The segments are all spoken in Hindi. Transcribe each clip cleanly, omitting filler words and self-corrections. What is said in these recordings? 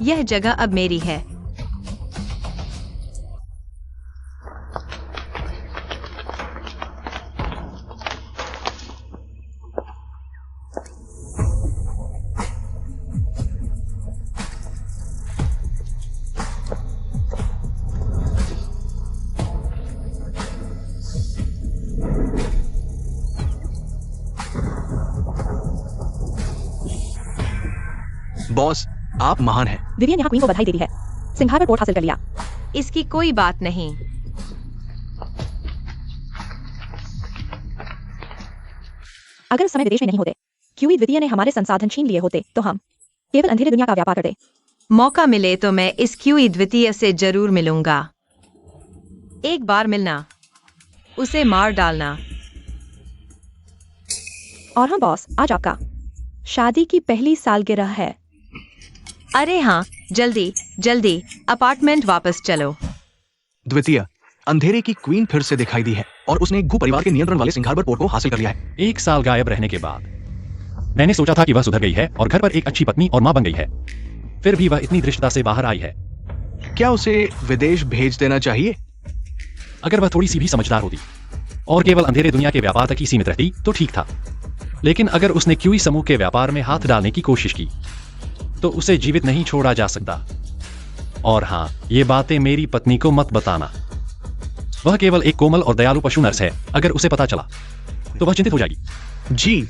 यह जगह अब मेरी है। बॉस, आप महान हैं। विवियन यहाँ क्वीन को बधाई दे रही है। सिंघार पर पोर्ट हासिल कर लिया। इसकी कोई बात नहीं। अगर उस समय विदेश में नहीं होते, क्यूई द्वितीय ने हमारे संसाधन छीन लिए होते, तो हम केवल अंधेरे दुनिया का व्यापार करते। मौका मिले तो मैं इस क्यूई द्वितीय से जरूर मिलूंगा। एक बार मिलना, उसे मार डालना। और हाँ बॉस, आज आपका शादी की पहली सालगिरह है। अरे हाँ, जल्दी जल्दी अपार्टमेंट वापस चलो। द्वितीय, अंधेरे की क्वीन फिर से दिखाई दी है और उसने गु परिवार के नियंत्रण वाले सिंघार पोर्ट को हासिल कर लिया है। 1 साल गायब रहने के बाद मैंने सोचा था कि वह सुधर गई है और घर पर एक अच्छी पत्नी और मां बन गई है। फिर भी वह इतनी धृष्टता से बाहर आई है। क्या उसे विदेश भेज देना चाहिए? अगर वह थोड़ी सी भी समझदार होती और केवल अंधेरे दुनिया के व्यापार तक ही सीमित रहती तो ठीक था, लेकिन अगर उसने क्यूई समूह के व्यापार में हाथ डालने की कोशिश की तो उसे जीवित नहीं छोड़ा जा सकता। और हाँ, ये बातें मेरी पत्नी को मत बताना। वह केवल एक कोमल और दयालु पशु नर्स है। अगर उसे पता चला तो वह चिंतित हो जाएगी। जी।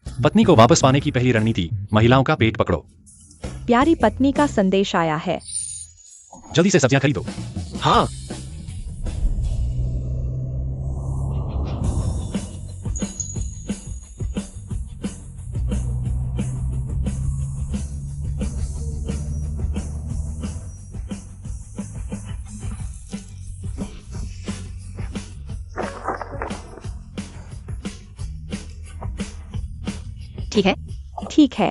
पत्नी को वापस पाने की पहली रणनीति, महिलाओं का पेट पकड़ो। प्यारी पत्नी का संदेश आया है। जल्दी से सब्जियां खरीदो। हाँ। ठीक है। ठीक है।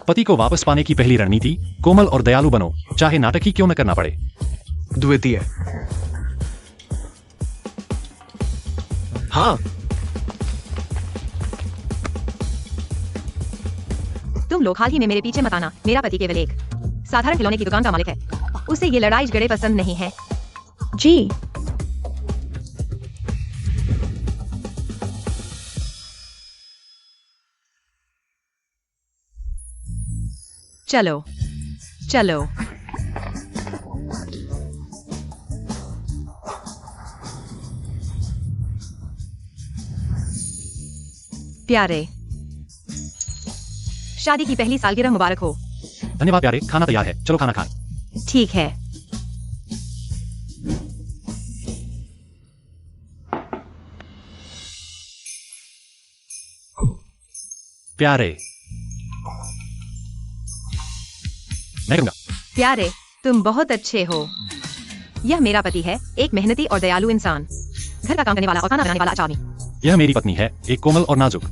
पति को वापस पाने की पहली रणनीति, कोमल और दयालु बनो, चाहे नाटक ही क्यों न करना पड़े। द्वितीय। हाँ। तुम लोग हाल ही में मेरे पीछे मत आना। मेरा पति केवल एक साधारण खिलौने की दुकान का मालिक है। उसे ये लड़ाई झगड़े पसंद नहीं है। जी। चलो चलो। प्यारे, शादी की पहली सालगिरह मुबारक हो। धन्यवाद प्यारे, खाना तैयार है, चलो खाना खाएं। ठीक है। प्यारे, मैं कहूंगा। प्यारे, तुम बहुत अच्छे हो। यह मेरा पति है, एक मेहनती और दयालु इंसान, घर का काम करने वाला और खाना बनाने वाला अच्छा आदमी। यह मेरी पत्नी है, एक कोमल और नाजुक,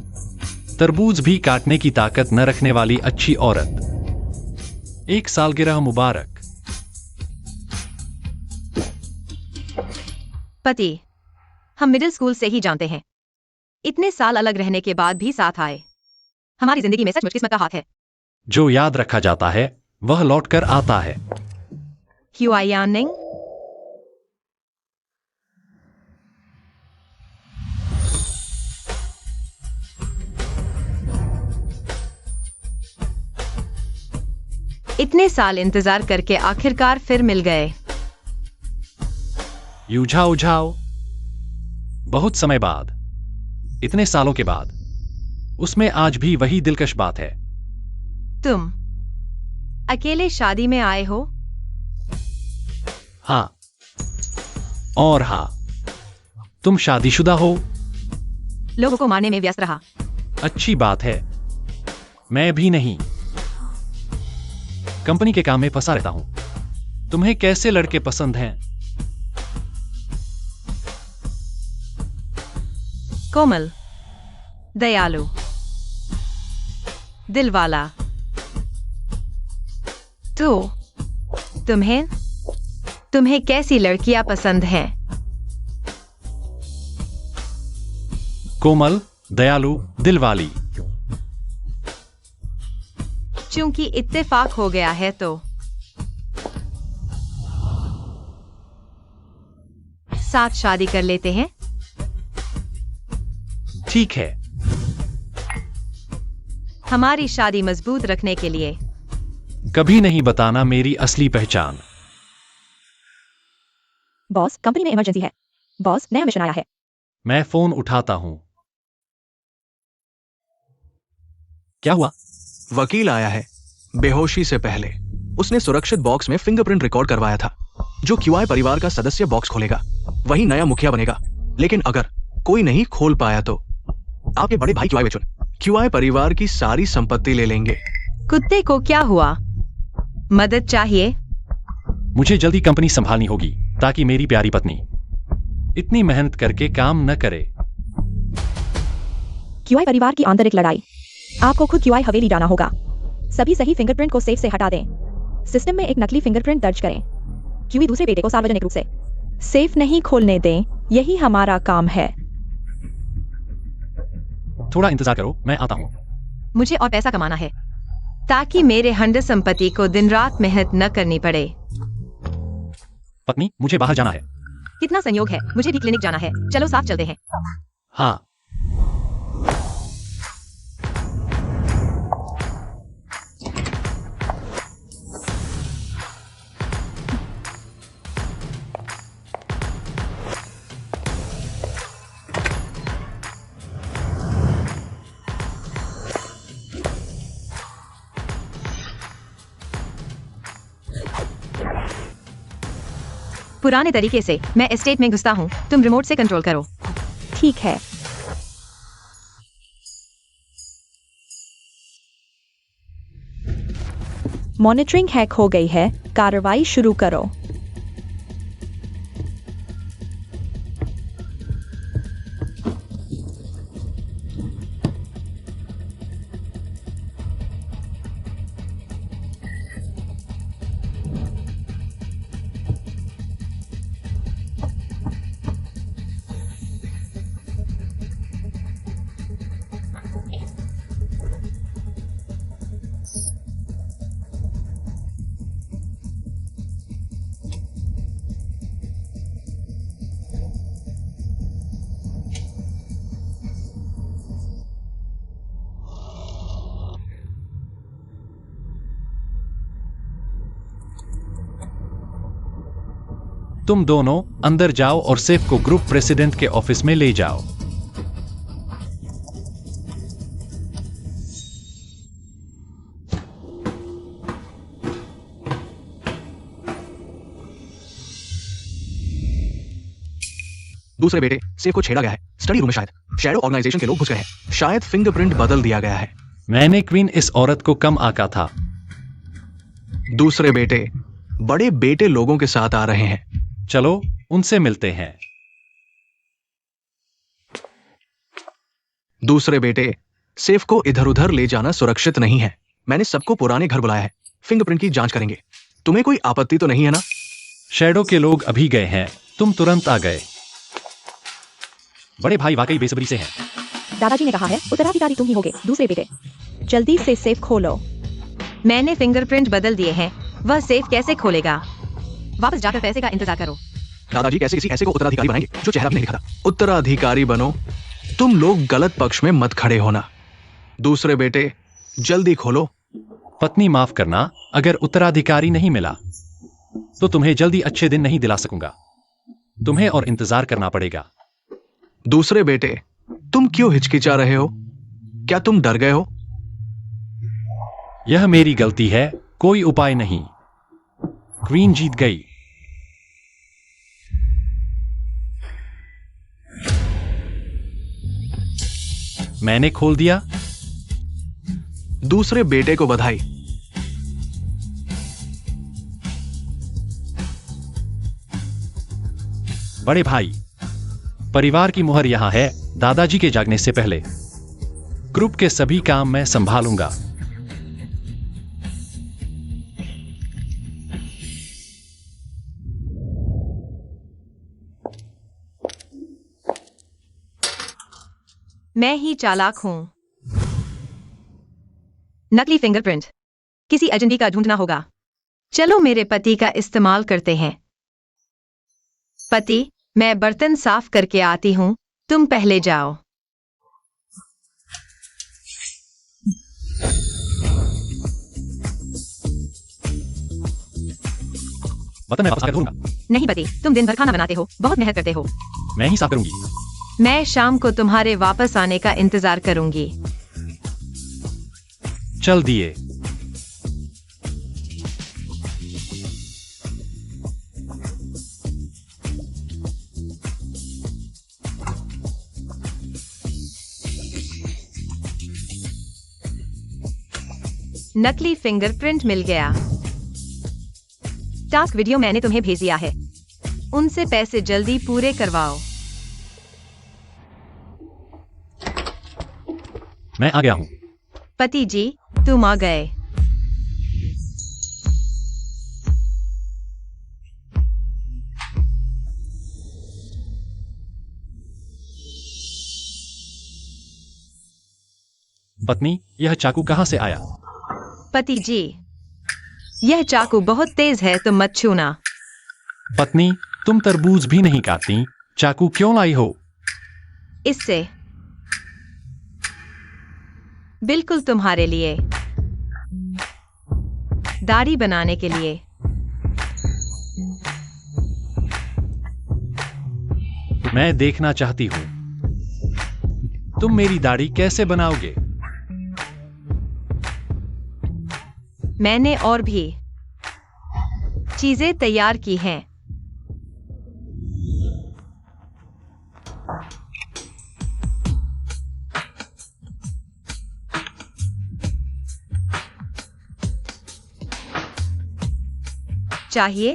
तरबूज भी काटने की ताकत न रखने वाली अच्छी औरत। एक सालगिरह मुबारक। पति, हम मिडिल स्कूल से ही जानते हैं। इतने साल अलग रहने के बाद भी साथ आए। हमारी जिंदगी में सचमुच किस्मत का हाथ है। जो याद रखा जाता है वह लौटकर आता है। Huayaning? इतने साल इंतजार करके आखिरकार फिर मिल गए। यूझाओ झाओ, बहुत समय बाद, इतने सालों के बाद, उसमें आज भी वही दिलकश बात है। तुम अकेले शादी में आए हो? हाँ, और हाँ, तुम शादीशुदा हो? लोगों को मारने में व्यस्त रहा। अच्छी बात है, मैं भी नहीं। कंपनी के काम में फंसा रहता हूं। तुम्हें कैसे लड़के पसंद हैं? कोमल, दयालु, दिलवाला। तो तुम्हें कैसी लड़कियां पसंद हैं? कोमल, दयालु, दिलवाली। चूंकि इत्तेफाक हो गया है तो साथ शादी कर लेते हैं। ठीक है। हमारी शादी मजबूत रखने के लिए कभी नहीं बताना मेरी असली पहचान। बॉस, कंपनी में इमरजेंसी है। बॉस, नया मिशन आया है। मैं फोन उठाता हूं। क्या हुआ? वकील आया है। बेहोशी से पहले उसने सुरक्षित बॉक्स में फिंगरप्रिंट रिकॉर्ड करवाया था। जो क्यूआई परिवार का सदस्य बॉक्स खोलेगा वही नया मुखिया बनेगा। लेकिन अगर कोई नहीं खोल पाया तो आपके बड़े भाई क्यूआई परिवार की सारी संपत्ति ले लेंगे। कुत्ते को क्या हुआ? मदद चाहिए? मुझे जल्दी कंपनी संभालनी होगी ताकि मेरी प्यारी पत्नी इतनी मेहनत करके काम न करे। क्यूआई परिवार की आंतरिक लड़ाई। आपको खुद क्यूआई हवेली जाना होगा। सभी सही फिंगरप्रिंट को सेफ से हटा दें। सिस्टम में एक नकली फिंगरप्रिंट दर्ज करें। क्यूई दूसरे बेटे को सार्वजनिक रूप से सेफ नहीं खोलने दें। यही हमारा काम है। थोड़ा इंतजार करो, मैं आता हूं। मुझे और पैसा कमाना है ताकि मेरे हंड संपत्ति को दिन रात मेहनत न करनी पड़े। पत्नी, मुझे बाहर जाना है। कितना संयोग है, मुझे भी क्लिनिक जाना है। चलो साथ चलते हैं। हाँ। पुराने तरीके से मैं एस्टेट में घुसता हूँ, तुम रिमोट से कंट्रोल करो। ठीक है। मॉनिटरिंग हैक हो गई है। कार्रवाई शुरू करो। तुम दोनों अंदर जाओ और सेफ को ग्रुप प्रेसिडेंट के ऑफिस में ले जाओ। दूसरे बेटे, सेफ को छेड़ा गया है। स्टडी रूम में शायद शैडो ऑर्गेनाइजेशन के लोग घुस गए हैं। शायद फिंगरप्रिंट बदल दिया गया है। मैंने क्वीन इस औरत को कम आंका था। दूसरे बेटे, बड़े बेटे लोगों के साथ आ रहे हैं। चलो उनसे मिलते हैं। दूसरे बेटे, सेफ को इधर उधर ले जाना सुरक्षित नहीं है। मैंने सबको पुराने घर बुलाया है। फिंगरप्रिंट की जांच करेंगे। तुम्हें कोई आपत्ति तो नहीं है ना? शैडो के लोग अभी गए हैं, तुम तुरंत आ गए। बड़े भाई वाकई बेसब्री से हैं। दादाजी ने कहा है उत्तराधिकारी तुम ही होगे। दूसरे बेटे, जल्दी से सेफ खोलो। मैंने फिंगरप्रिंट बदल दिए हैं। वह सेफ कैसे खोलेगा? वापस जाकर पैसे का इंतजार करो। दादाजी कैसे किसी ऐसे को उत्तराधिकारी बनाएंगे जो चेहरा भी नहीं दिखा? उत्तराधिकारी बनो। तुम लोग गलत पक्ष में मत खड़े होना। दूसरे बेटे, जल्दी खोलो। पत्नी माफ करना, अगर उत्तराधिकारी नहीं मिला तो तुम्हें जल्दी अच्छे दिन नहीं दिला सकूंगा। तुम्हें और इंतजार करना पड़ेगा। दूसरे बेटे, तुम क्यों हिचकिचा रहे हो? क्या तुम डर गए हो? यह मेरी गलती है, कोई उपाय नहीं। क्वीन जीत गई। मैंने खोल दिया। दूसरे बेटे को बधाई। बड़े भाई, परिवार की मुहर यहां है। दादाजी के जागने से पहले ग्रुप के सभी काम मैं संभालूंगा। मैं ही चालाक हूँ। नकली फिंगरप्रिंट। किसी अजनबी का ढूंढना होगा। चलो मेरे पति का इस्तेमाल करते हैं। पति, मैं बर्तन साफ करके आती हूँ, तुम पहले जाओ। बर्तन मैं वापस आकर धोऊंगा। नहीं पति, तुम दिन भर खाना बनाते हो, बहुत मेहनत करते हो। मैं ही साफ करूंगी। मैं शाम को तुम्हारे वापस आने का इंतजार करूंगी। चल दिए। नकली फिंगरप्रिंट मिल गया। टास्क वीडियो मैंने तुम्हें भेज दिया है। उनसे पैसे जल्दी पूरे करवाओ। मैं आ गया हूं। पति जी, तुम आ गए। पत्नी, यह चाकू कहां से आया? पति जी, यह चाकू बहुत तेज है, तुम मत छूना। पत्नी, तुम तरबूज भी नहीं काटती, चाकू क्यों लाई हो? इससे बिल्कुल तुम्हारे लिए, दाढ़ी बनाने के लिए। मैं देखना चाहती हूं तुम मेरी दाढ़ी कैसे बनाओगे। मैंने और भी चीजें तैयार की हैं। चाहिए?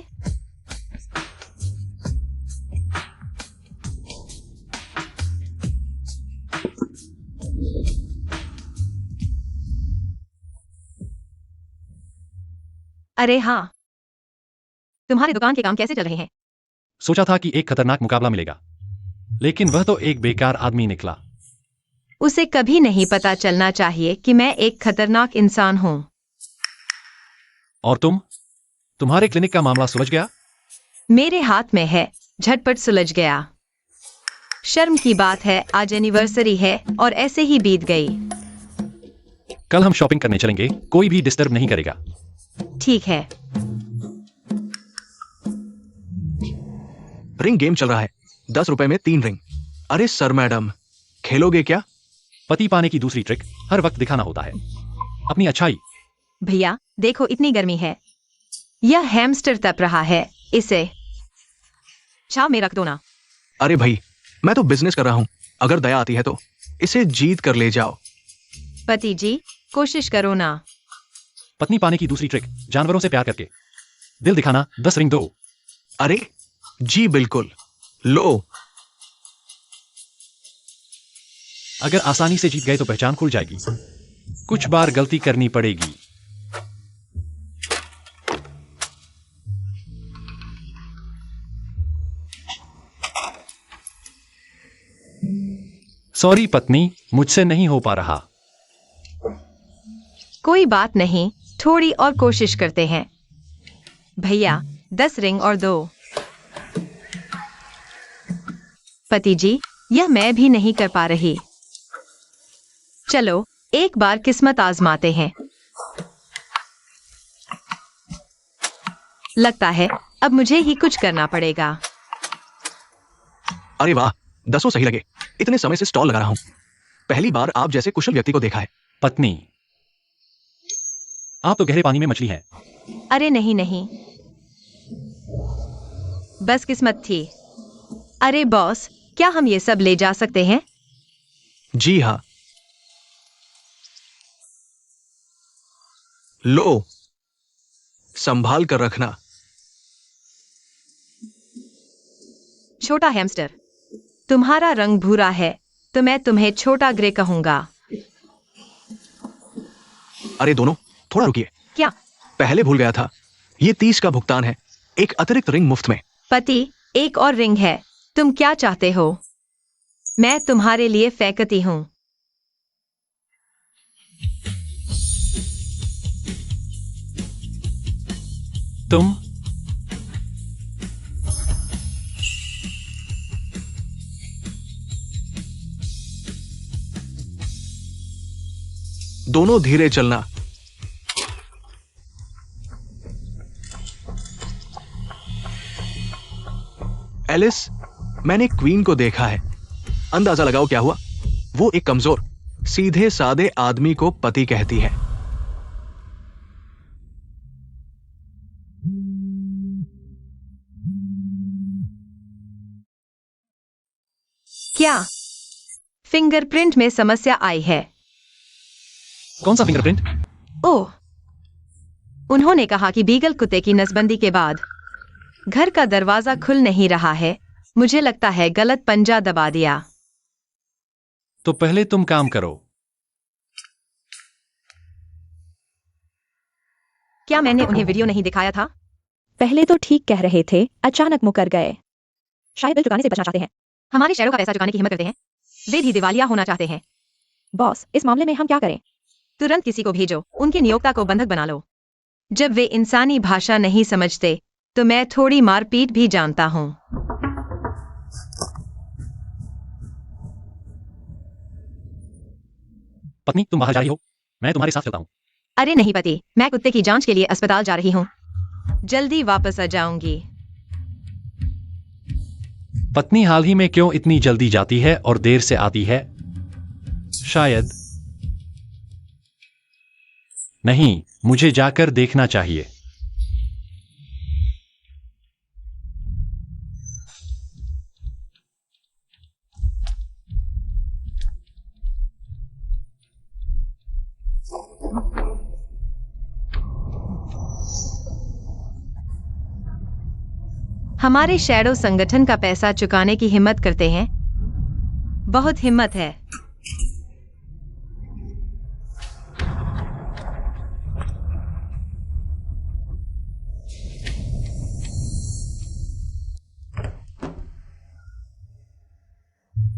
अरे हाँ, तुम्हारे दुकान के काम कैसे चल रहे हैं? सोचा था कि एक खतरनाक मुकाबला मिलेगा, लेकिन वह तो एक बेकार आदमी निकला। उसे कभी नहीं पता चलना चाहिए कि मैं एक खतरनाक इंसान हूं। और तुम्हारे क्लिनिक का मामला सुलझ गया? मेरे हाथ में है, झटपट सुलझ गया। शर्म की बात है, आज एनिवर्सरी है और ऐसे ही बीत गई। कल हम शॉपिंग करने चलेंगे, कोई भी डिस्टर्ब नहीं करेगा। ठीक है। रिंग गेम चल रहा है, 10 रुपए में 3 रिंग। अरे सर मैडम, खेलोगे क्या? पति पाने की दूसरी ट्रिक हर वक्त दिखाना होता है अपनी अच्छाई। भैया देखो, इतनी गर्मी है। यह हैमस्टर तप रहा है, इसे छाव में रख दो ना। अरे भाई, मैं तो बिजनेस कर रहा हूं, अगर दया आती है तो इसे जीत कर ले जाओ। पति जी, कोशिश करो ना। पत्नी पाने की दूसरी ट्रिक, जानवरों से प्यार करके दिल दिखाना। 10 रिंग दो। अरे जी बिल्कुल, लो। अगर आसानी से जीत गए तो पहचान खुल जाएगी, कुछ बार गलती करनी पड़ेगी। सॉरी पत्नी, मुझसे नहीं हो पा रहा। कोई बात नहीं, थोड़ी और कोशिश करते हैं। भैया, 10 रिंग और दो। पति जी, यह मैं भी नहीं कर पा रही। चलो एक बार किस्मत आजमाते हैं। लगता है अब मुझे ही कुछ करना पड़ेगा। अरे वाह, 10 सही लगे। इतने समय से स्टॉल लगा रहा हूं, पहली बार आप जैसे कुशल व्यक्ति को देखा है। पत्नी, आप तो गहरे पानी में मछली हैं। अरे नहीं नहीं, बस किस्मत थी। अरे बॉस, क्या हम ये सब ले जा सकते हैं? जी हाँ, लो, संभाल कर रखना। छोटा हैमस्टर। तुम्हारा रंग भूरा है तो मैं तुम्हें छोटा ग्रे कहूंगा। अरे दोनों, थोड़ा रुकिए। क्या? पहले भूल गया था, ये 30 का भुगतान है, एक अतिरिक्त रिंग मुफ्त में। पति, एक और रिंग है, तुम क्या चाहते हो? मैं तुम्हारे लिए फेंकती हूँ। तुम दोनों धीरे चलना। एलिस, मैंने क्वीन को देखा है। अंदाजा लगाओ क्या हुआ? वो एक कमजोर, सीधे सादे आदमी को पति कहती है। क्या फिंगरप्रिंट में समस्या आई है? कौन सा फिंगरप्रिंट? ओह, उन्होंने कहा कि बीगल कुत्ते की नसबंदी के बाद घर का दरवाजा खुल नहीं रहा है। मुझे लगता है गलत पंजा दबा दिया। तो पहले तुम काम करो। क्या मैंने उन्हें वीडियो नहीं दिखाया था? पहले तो ठीक कह रहे थे, अचानक मुकर गए। शायद बिल चुकाने से बचना चाहते हैं। हमारे शेयरों का पैसा चुकाने की हिम्मत करते हैं। वे भी दिवालिया होना चाहते हैं। बॉस, इस मामले में हम क्या करें? तुरंत किसी को भेजो, उनके नियोक्ता को बंधक बना लो। जब वे इंसानी भाषा नहीं समझते तो मैं थोड़ी मारपीट भी जानता हूं। पत्नी, तुम बाहर जा रही हो, मैं तुम्हारे साथ चलता हूं। अरे नहीं पति, मैं कुत्ते की जांच के लिए अस्पताल जा रही हूं। जल्दी वापस आ जाऊंगी। पत्नी हाल ही में क्यों इतनी जल्दी जाती है और देर से आती है? शायद नहीं, मुझे जाकर देखना चाहिए। हमारे शैडो संगठन का पैसा चुकाने की हिम्मत करते हैं। बहुत हिम्मत है।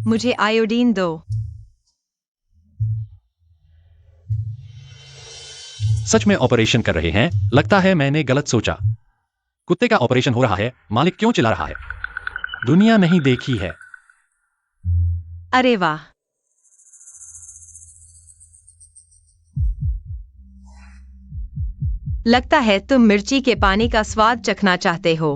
मुझे आयोडीन दो। सच में ऑपरेशन कर रहे हैं? लगता है मैंने गलत सोचा। कुत्ते का ऑपरेशन हो रहा है। मालिक क्यों चिल्ला रहा है? दुनिया नहीं देखी है। अरे वाह, लगता है तुम मिर्ची के पानी का स्वाद चखना चाहते हो।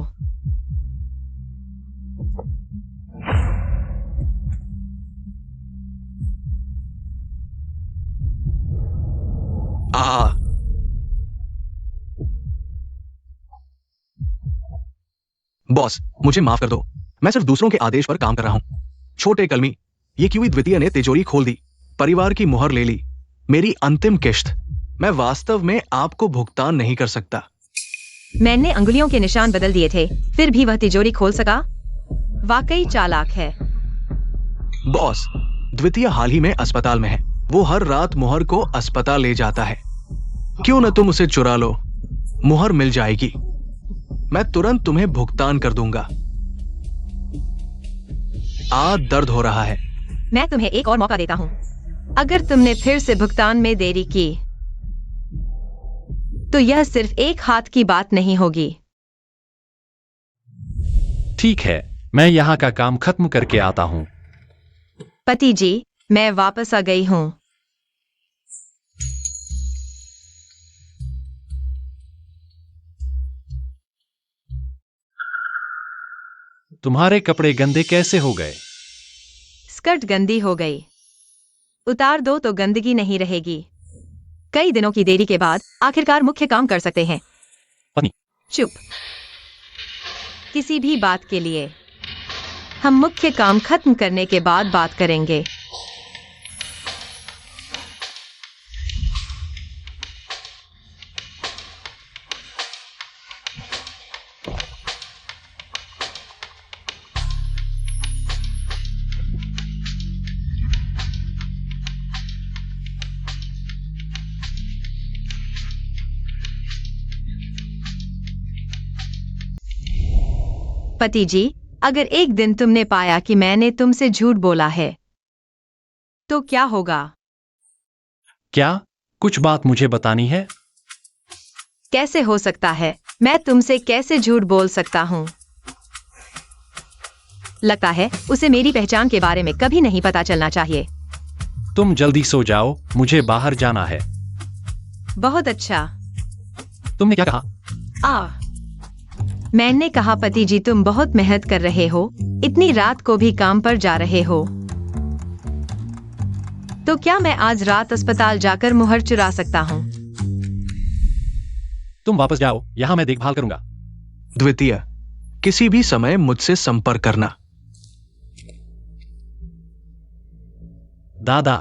बॉस, मुझे माफ कर दो। मैं सिर्फ दूसरों के आदेश पर काम कर रहा हूं। छोटे कलमी, ये क्यूई द्वितीय ने तिजोरी खोल दी, परिवार की मुहर ले ली, मेरी अंतिम किश्त। मैं वास्तव में आपको भुगतान नहीं कर सकता। मैंने अंगुलियों के निशान बदल दिए थे, फिर भी वह तिजोरी खोल सका। वाकई चालाक है। बॉस, द्वितीय हाल ही में अस्पताल में है। वो हर रात मुहर को अस्पताल ले जाता है। क्यों न तुम उसे चुरा लो, मुहर मिल जाएगी। मैं तुरंत तुम्हें भुगतान कर दूंगा। दर्द हो रहा है। मैं तुम्हें एक और मौका देता हूं। अगर तुमने फिर से भुगतान में देरी की तो यह सिर्फ एक हाथ की बात नहीं होगी। ठीक है, मैं यहाँ का काम खत्म करके आता हूँ। पति जी, मैं वापस आ गई हूँ। तुम्हारे कपड़े गंदे कैसे हो गए? स्कर्ट गंदी हो गई। उतार दो तो गंदगी नहीं रहेगी। कई दिनों की देरी के बाद आखिरकार मुख्य काम कर सकते हैं। पत्नी, चुप। किसी भी बात के लिए हम मुख्य काम खत्म करने के बाद बात करेंगे। पति जी, अगर एक दिन तुमने पाया कि मैंने तुमसे झूठ बोला है तो क्या होगा? क्या कुछ बात मुझे बतानी है? कैसे हो सकता है? मैं तुमसे कैसे झूठ बोल सकता हूँ? लगता है उसे मेरी पहचान के बारे में कभी नहीं पता चलना चाहिए। तुम जल्दी सो जाओ, मुझे बाहर जाना है। बहुत अच्छा। तुमने क्या कहा? मैंने कहा पति जी तुम बहुत मेहनत कर रहे हो, इतनी रात को भी काम पर जा रहे हो। तो क्या मैं आज रात अस्पताल जाकर मुहर चुरा सकता हूँ? तुम वापस जाओ, यहाँ मैं देखभाल करूंगा। द्वितीय, किसी भी समय मुझसे संपर्क करना। दादा,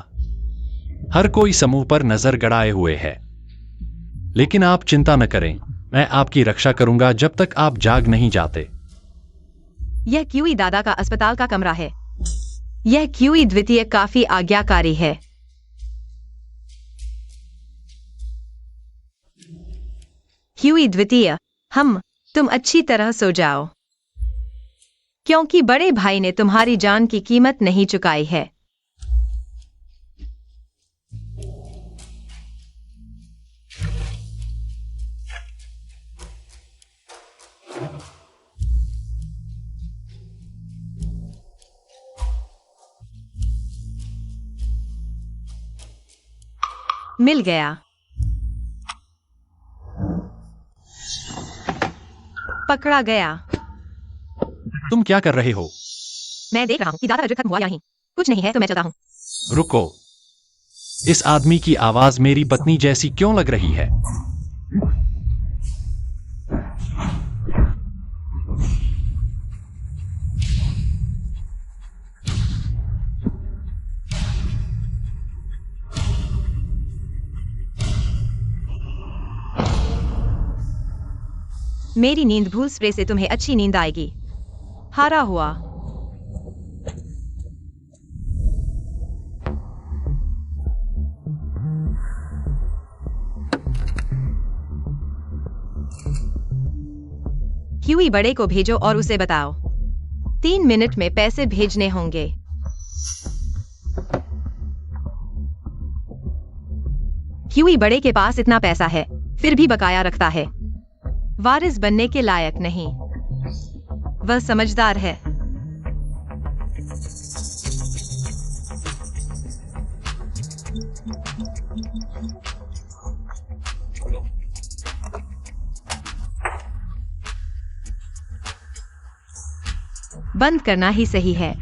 हर कोई समूह पर नजर गड़ाए हुए है, लेकिन आप चिंता न करें, मैं आपकी रक्षा करूंगा जब तक आप जाग नहीं जाते। यह क्यूई दादा का अस्पताल का कमरा है। यह क्यूई द्वितीय काफी आज्ञाकारी है। क्यूई द्वितीय, तुम अच्छी तरह सो जाओ, क्योंकि बड़े भाई ने तुम्हारी जान की कीमत नहीं चुकाई है। मिल गया। पकड़ा गया। तुम क्या कर रहे हो? मैं देख रहा हूँ कि दादा अजय खत्म हुआ या नहीं। कुछ नहीं है तो मैं चलता हूँ। रुको, इस आदमी की आवाज मेरी पत्नी जैसी क्यों लग रही है? मेरी नींद भूल स्प्रे से तुम्हें अच्छी नींद आएगी। हारा हुआ। क्यूई बड़े को भेजो और उसे बताओ 3 मिनट में पैसे भेजने होंगे। क्यूई बड़े के पास इतना पैसा है, फिर भी बकाया रखता है। वारिस बनने के लायक नहीं। वह समझदार है। बंद करना ही सही है।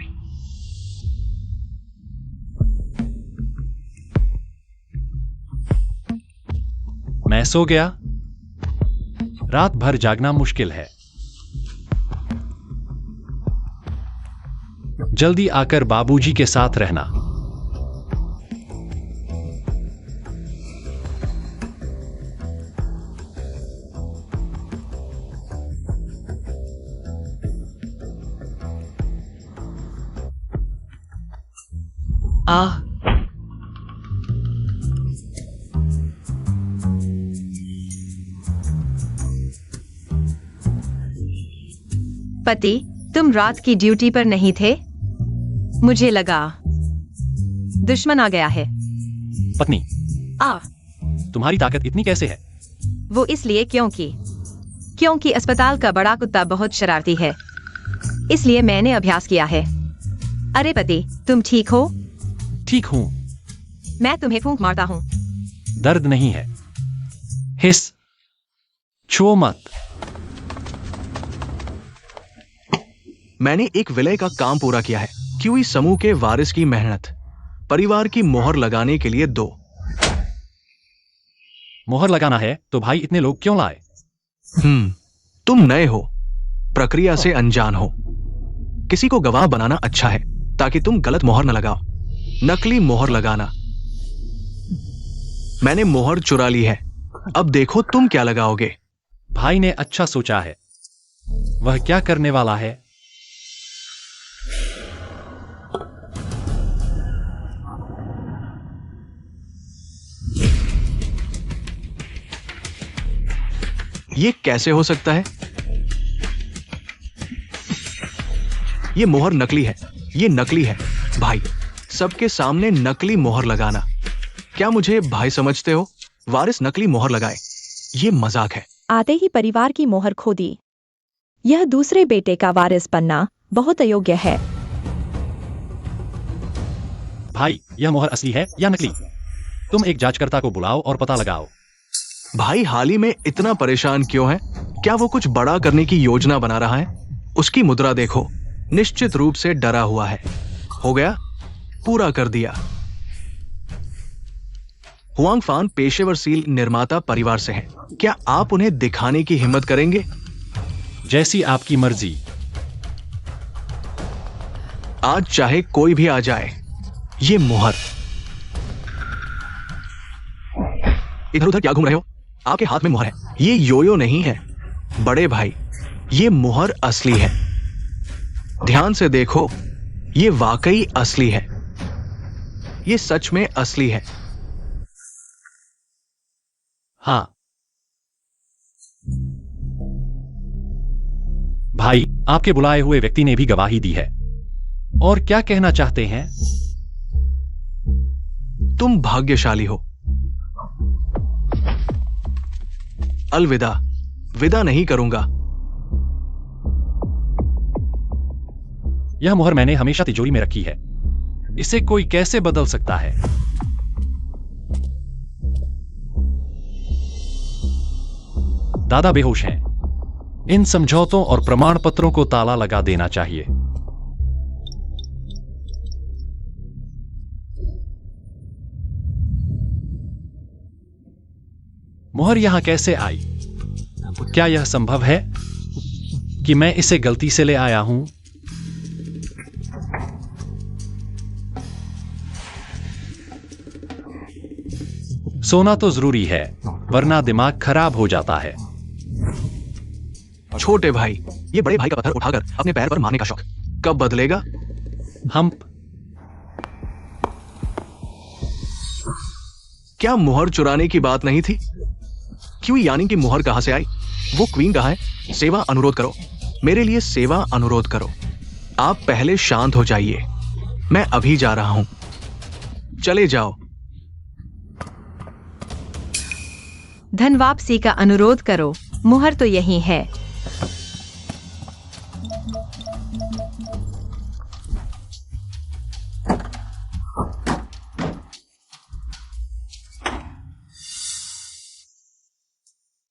मैं सो गया। रात भर जागना मुश्किल है। जल्दी आकर बाबूजी के साथ रहना। पति, तुम रात की ड्यूटी पर नहीं थे? मुझे लगा दुश्मन आ गया है। पत्नी, तुम्हारी ताकत इतनी कैसे है? वो इसलिए क्योंकि अस्पताल का बड़ा कुत्ता बहुत शरारती है, इसलिए मैंने अभ्यास किया है। अरे पति, तुम ठीक हो? ठीक हूं। मैं तुम्हें फूंक मारता हूं। दर्द नहीं है। हिस, छुओ मत। मैंने एक विलय का काम पूरा किया है। क्यूई समूह के वारिस की मेहनत। परिवार की मोहर लगाने के लिए 2। मोहर लगाना है तो भाई इतने लोग क्यों लाए? तुम नए हो, प्रक्रिया से अनजान हो। किसी को गवाह बनाना अच्छा है ताकि तुम गलत मोहर न लगाओ। नकली मोहर लगाना। मैंने मोहर चुरा ली है, अब देखो तुम क्या लगाओगे। भाई ने अच्छा सोचा है। वह क्या करने वाला है? ये कैसे हो सकता है? ये मोहर नकली है। ये नकली है भाई। सबके सामने नकली मोहर लगाना। क्या मुझे भाई समझते हो? वारिस नकली मोहर लगाए, ये मजाक है। आते ही परिवार की मोहर खो दी। यह दूसरे बेटे का वारिस बनना बहुत अयोग्य है। भाई, यह मोहर असली है या नकली? तुम एक जांचकर्ता को बुलाओ और पता लगाओ। भाई हाल ही में इतना परेशान क्यों है? क्या वो कुछ बड़ा करने की योजना बना रहा है? उसकी मुद्रा देखो, निश्चित रूप से डरा हुआ है। हो गया, पूरा कर दिया। हुआंग फान पेशेवर सील निर्माता परिवार से हैं। क्या आप उन्हें दिखाने की हिम्मत करेंगे? जैसी आपकी मर्जी। आज चाहे कोई भी आ जाए, ये मोहर। इधर उधर क्या घूम रहे हो? आपके हाथ में मोहर है। ये योयो नहीं है बड़े भाई, ये मोहर असली है। ध्यान से देखो, ये वाकई असली है। ये सच में असली है। हाँ भाई, आपके बुलाए हुए व्यक्ति ने भी गवाही दी है। और क्या कहना चाहते हैं? तुम भाग्यशाली हो। अलविदा। विदा नहीं करूंगा। यह मोहर मैंने हमेशा तिजोरी में रखी है। इसे कोई कैसे बदल सकता है? दादा बेहोश हैं। इन समझौतों और प्रमाण पत्रों को ताला लगा देना चाहिए। मोहर यहां कैसे आई? क्या यह संभव है कि मैं इसे गलती से ले आया हूं? सोना तो जरूरी है, वरना दिमाग खराब हो जाता है। छोटे भाई, ये बड़े भाई का पत्थर उठाकर अपने पैर पर मारने का शौक कब बदलेगा? हम क्या मोहर चुराने की बात नहीं थी? क्यों यानी कि मोहर कहां से आई? वो क्वीन कहां है? सेवा अनुरोध करो, मेरे लिए सेवा अनुरोध करो। आप पहले शांत हो जाइए, मैं अभी जा रहा हूं। चले जाओ। धन वापसी का अनुरोध करो। मुहर तो यही है।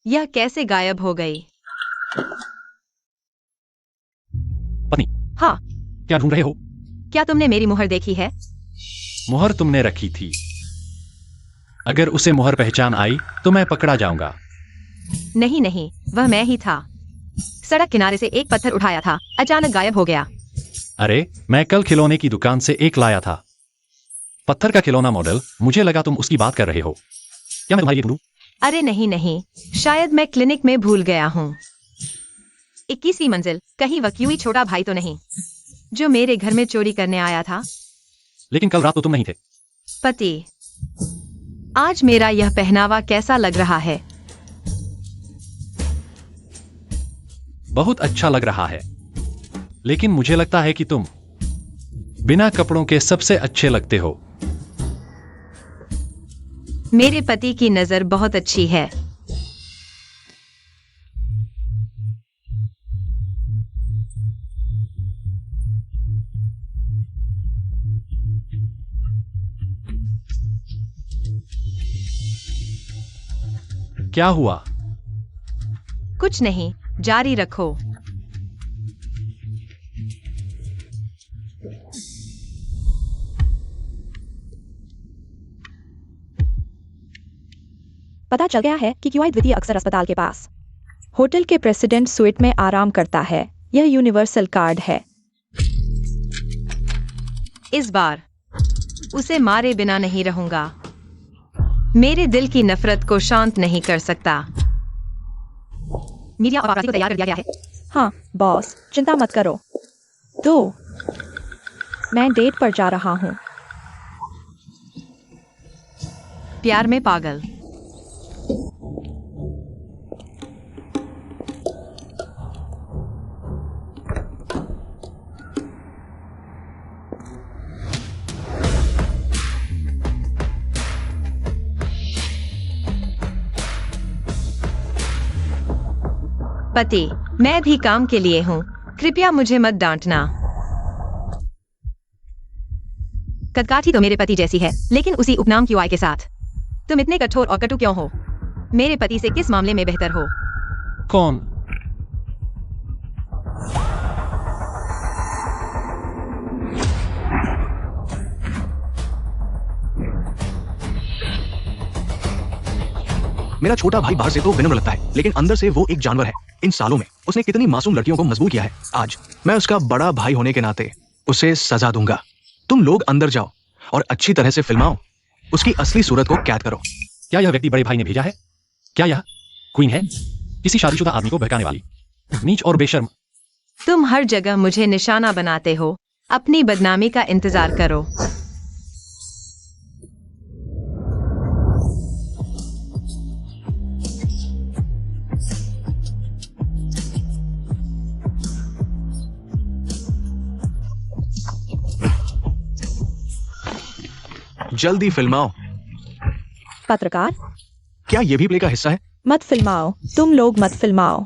यह कैसे गायब हो गई? पत्नी, हाँ, क्या ढूंढ रहे हो? क्या तुमने मेरी मुहर देखी है? मोहर तुमने रखी थी। अगर उसे मोहर पहचान आई तो मैं पकड़ा जाऊंगा। नहीं नहीं, वह मैं ही था। सड़क किनारे से एक पत्थर उठाया था, अचानक गायब हो गया। अरे, मैं कल खिलौने की दुकान से एक लाया था। पत्थर का खिलौना मॉडल। मुझे लगा तुम उसकी बात कर रहे हो। क्या मैं तुम्हारी ढूंढूं? अरे नहीं नहीं, शायद मैं क्लिनिक में भूल गया हूँ। 21वीं मंजिल। कहीं वह क्यूई छोटा भाई तो नहीं जो मेरे घर में चोरी करने आया था? लेकिन कल रात तो तुम नहीं थे। पति, आज मेरा यह पहनावा कैसा लग रहा है? बहुत अच्छा लग रहा है, लेकिन मुझे लगता है कि तुम बिना कपड़ों के सबसे अच्छे लगते हो। मेरे पति की नजर बहुत अच्छी है। क्या हुआ? कुछ नहीं, जारी रखो। पता चल गया है कि क्यूआई द्वितीय अक्सर अस्पताल के पास होटल के प्रेसिडेंट स्वीट में आराम करता है। यह यूनिवर्सल कार्ड है। इस बार उसे मारे बिना नहीं रहूंगा। मेरे दिल की नफरत को शांत नहीं कर सकता। मीडिया और अपराधी को तैयार कर दिया गया है। हाँ बॉस, चिंता मत करो। तो मैं डेट पर जा रहा हूँ। प्यार में पागल। पति, मैं भी काम के लिए हूँ, कृपया मुझे मत डांटना। कदकाठी तो मेरे पति जैसी है, लेकिन उसी उपनाम क्यूआई के साथ। तुम इतने कठोर और कटु क्यों हो? मेरे पति से किस मामले में बेहतर हो? कौन? मेरा छोटा भाई बाहर से तो विनम्र लगता है, लेकिन अंदर से वो एक जानवर है। इन सालों में उसने कितनी मासूम लड़कियों को मजबूर किया है। आज मैं उसका बड़ा भाई होने के नाते उसे सजा दूंगा। तुम लोग अंदर जाओ और अच्छी तरह से फिल्माओ। उसकी असली सूरत को कैद करो। क्या यह व्यक्ति बड़े भाई ने भेजा है? क्या यह क्वीन है? किसी शादीशुदा आदमी को बहकाने वाली, नीच और बेशर्म। तुम हर जगह मुझे निशाना बनाते हो। अपनी बदनामी का इंतजार करो। जल्दी फिल्माओ। पत्रकार, क्या ये भी प्ले का हिस्सा है? मत फिल्माओ, तुम लोग मत फिल्माओ।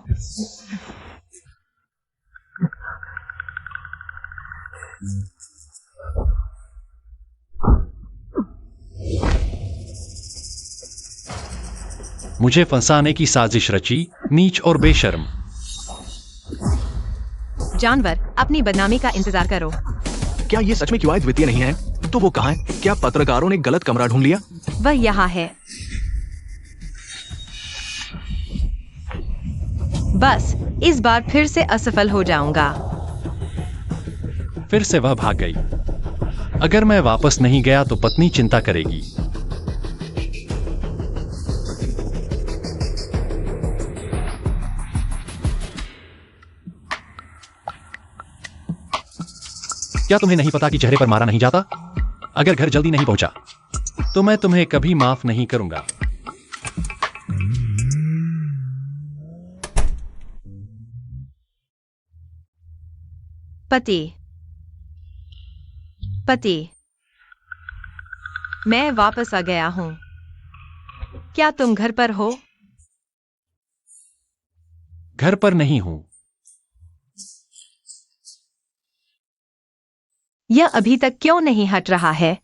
मुझे फंसाने की साजिश रची, नीच और बेशर्म। जानवर, अपनी बदनामी का इंतजार करो। क्या ये सच में क्यूआई द्वितीय नहीं है? तो वो कहाँ है? क्या पत्रकारों ने गलत कमरा ढूंढ लिया? वह यहाँ है। बस इस बार फिर से असफल हो जाऊंगा। फिर से वह भाग गई। अगर मैं वापस नहीं गया तो पत्नी चिंता करेगी। क्या तुम्हें नहीं पता कि चेहरे पर मारा नहीं जाता? अगर घर जल्दी नहीं पहुंचा तो मैं तुम्हें कभी माफ नहीं करूंगा। पति, पति, मैं वापस आ गया हूं। क्या तुम घर पर हो? घर पर नहीं हूं। यह अभी तक क्यों नहीं हट रहा है?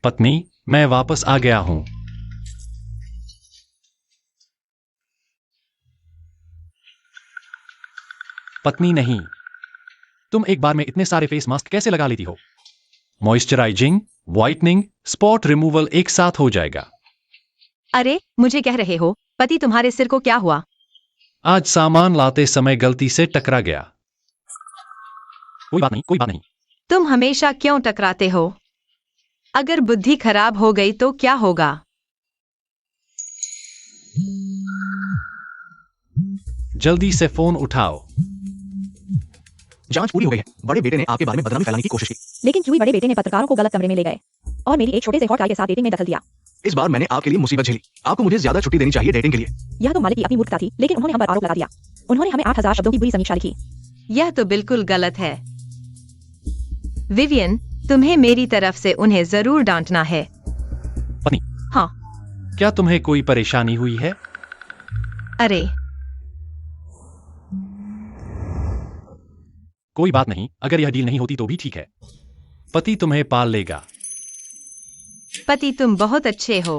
पत्नी, मैं वापस आ गया हूं। पत्नी नहीं। तुम एक बार में इतने सारे फेस मास्क कैसे लगा लेती हो? मॉइस्चराइजिंग, व्हाइटनिंग, स्पॉट रिमूवल एक साथ हो जाएगा। अरे, मुझे कह रहे हो, पति तुम्हारे सिर को क्या हुआ? आज सामान लाते समय गलती से टकरा गया। कोई बात नहीं, कोई बात नहीं। तुम हमेशा क्यों टकराते हो? अगर बुद्धि खराब हो गई तो क्या होगा? जल्दी से फोन उठाओ। जांच पूरी हो गई है। बड़े बेटे ने आपके बारे में बदनामी फैलाने की कोशिश की, लेकिन क्यूई बड़े बेटे ने पत्रकारों को गलत कमरे में ले गए और मेरी एक छोटे से हॉट गाय के साथ डेटिंग में दखल दिया। इस बार मैंने आपके लिए मुसीबत झेली। आपको मुझे ज्यादा छुट्टी देनी चाहिए डेटिंग के लिए। यह तो मालिक की अपनी मूर्खता थी, लेकिन उन्होंने हम पर आरोप लगा दिया। उन्होंने हमें 8000 शब्दों की बुरी समीक्षा लिखी। यह तो बिल्कुल गलत है। विवियन, तुम्हें मेरी तरफ से उन्हें जरूर डांटना है। पत्नी, हाँ। क्या तुम्हें कोई परेशानी हुई है? अरे, कोई बात नहीं, अगर यह डील नहीं होती तो भी ठीक है। पति तुम्हें पाल लेगा। पति, तुम बहुत अच्छे हो।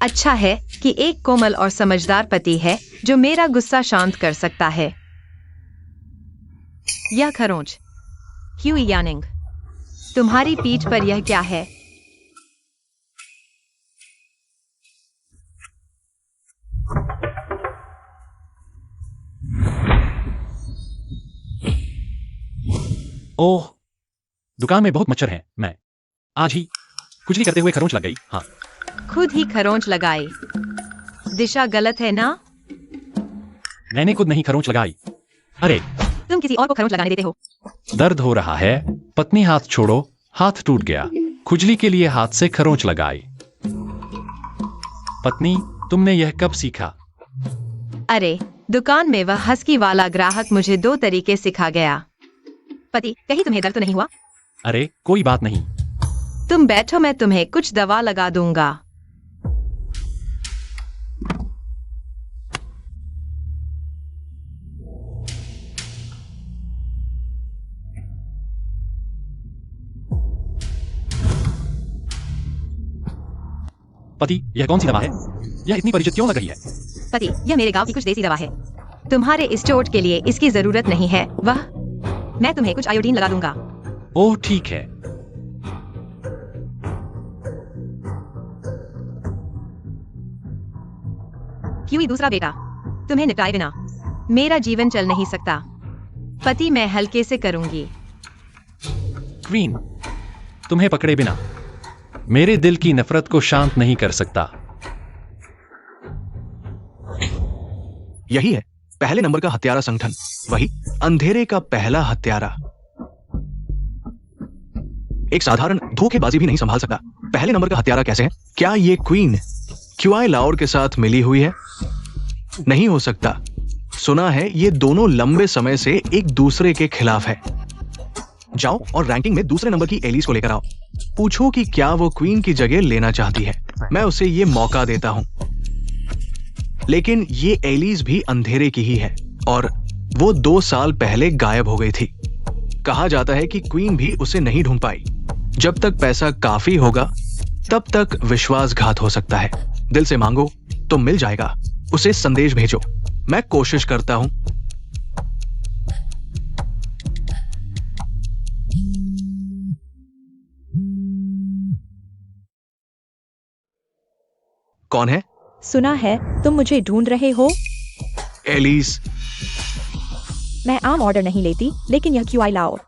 अच्छा है कि एक कोमल और समझदार पति है जो मेरा गुस्सा शांत कर सकता है। यह खरोंच, क्यूई यानिंग, तुम्हारी पीठ पर यह क्या है? ओह, दुकान में बहुत मच्छर हैं। मैं आज ही खुजली करते हुए खरोंच लग गई। हाँ, खुद ही खरोंच लगाई। दिशा गलत है ना? मैंने खुद नहीं खरोंच लगाई। अरे, तुम किसी और को खरोंच लगाने देते हो। दर्द हो रहा है। पत्नी, हाथ छोड़ो। हाथ टूट गया। खुजली के लिए हाथ से खरोंच लगाई। पत्नी, तुमने यह कब सीखा? अरे, दुकान में वह हस्की वाला ग्राहक मुझे 2 तरीके सिखा गया। पति, कहीं तुम्हें दर्द तो नहीं हुआ? अरे कोई बात नहीं। तुम बैठो, मैं तुम्हें कुछ दवा लगा दूंगा। पति, यह कौन सी दवा है? यह इतनी परिचित क्यों लग रही है? पति, यह मेरे गांव की कुछ देसी दवा है। तुम्हारे इस चोट के लिए इसकी जरूरत नहीं है। मैं तुम्हें कुछ आयोडीन लगा दूंगा। ओह ठीक है। क्यूई दूसरा बेटा, तुम्हें निपटाए बिना मेरा जीवन चल नहीं सकता। पति, मैं हल्के से करूंगी। क्वीन, तुम्हें पकड़े बिना मेरे दिल की नफरत को शांत नहीं कर सकता। यही है पहले नंबर का हत्यारा संगठन, वही अंधेरे का पहला हत्यारा। एक साधारण धोखेबाजी भी नहीं संभाल सकता। पहले नंबर का हत्यारा कैसे है? क्या ये क्वीन क्यूआई लाओर के साथ मिली हुई है? नहीं हो सकता। सुना है ये दोनों लंबे समय से एक दूसरे के खिलाफ है। जाओ और रैंकिंग में दूसरे नंबर की एलिस को लेकर आओ। पूछो कि क्या वो क्वीन की जगह लेना चाहती है। मैं उसे ये मौका देता हूं। लेकिन ये एलिस भी अंधेरे की ही है और वो 2 साल पहले गायब हो गई थी। कहा जाता है कि क्वीन भी उसे नहीं ढूंढ पाई। जब तक पैसा काफी होगा तब तक विश्वासघात हो सकता है। दिल से मांगो तो मिल जाएगा। उसे संदेश भेजो। मैं कोशिश करता हूं। कौन है? सुना है तुम मुझे ढूंढ रहे हो। एलिस, मैं आम ऑर्डर नहीं लेती, लेकिन यह क्यूआई लाओर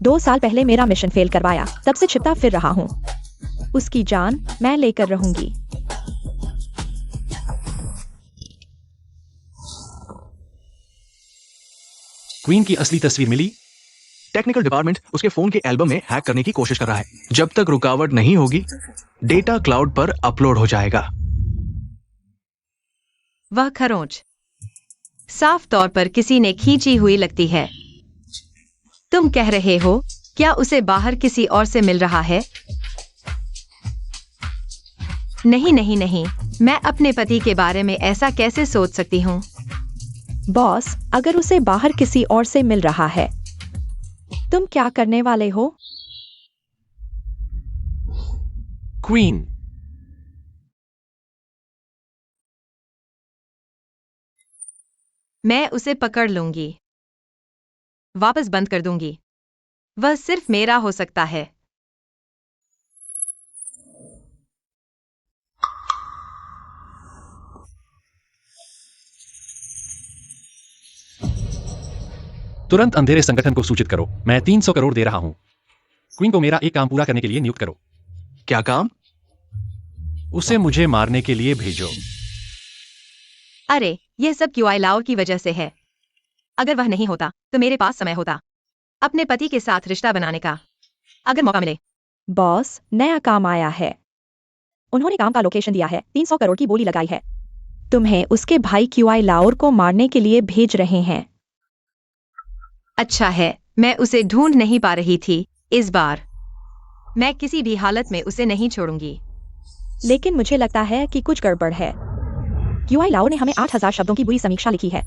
2 साल पहले मेरा मिशन फेल करवाया। तब से छिपता फिर रहा हूँ। उसकी जान मैं लेकर रहूंगी। क्वीन की असली तस्वीर मिली? टेक्निकल डिपार्टमेंट उसके फोन के एल्बम में हैक करने की कोशिश कर रहा है। जब तक रुकावट नहीं होगी डेटा क्लाउड पर अपलोड हो जाएगा। वह खरोंच साफ तौर पर किसी ने खींची हुई लगती है। तुम कह रहे हो क्या उसे बाहर किसी और से मिल रहा है? नहीं नहीं नहीं, मैं अपने पति के बारे में ऐसा कैसे सोच सकती हूँ? बॉस, अगर उसे बाहर किसी और से मिल रहा है, तुम क्या करने वाले हो? क्वीन, मैं उसे पकड़ लूंगी, वापस बंद कर दूंगी। वह सिर्फ मेरा हो सकता है। तुरंत अंधेरे संगठन को सूचित करो। मैं 300 करोड़ दे रहा हूं। क्वीन को मेरा एक काम पूरा करने के लिए नियुक्त करो। क्या काम? उसे मुझे मारने के लिए भेजो। अरे, यह सब क्यूआई लाओर की वजह से है। अगर वह नहीं होता तो मेरे पास समय होता अपने पति के साथ रिश्ता बनाने का, अगर मौका मिले। बॉस, नया काम आया है। उन्होंने काम का लोकेशन दिया है, 300 करोड़ की बोली लगाई है। तुम्हें उसके भाई क्यूआई लाओर को मारने के लिए भेज रहे हैं। अच्छा है, मैं उसे ढूंढ नहीं पा रही थी। इस बार मैं किसी भी हालत में उसे नहीं छोड़ूंगी। लेकिन मुझे लगता है कि कुछ गड़बड़ है। क्यूआई लाओर ने हमें 8000 शब्दों की बुरी समीक्षा लिखी है।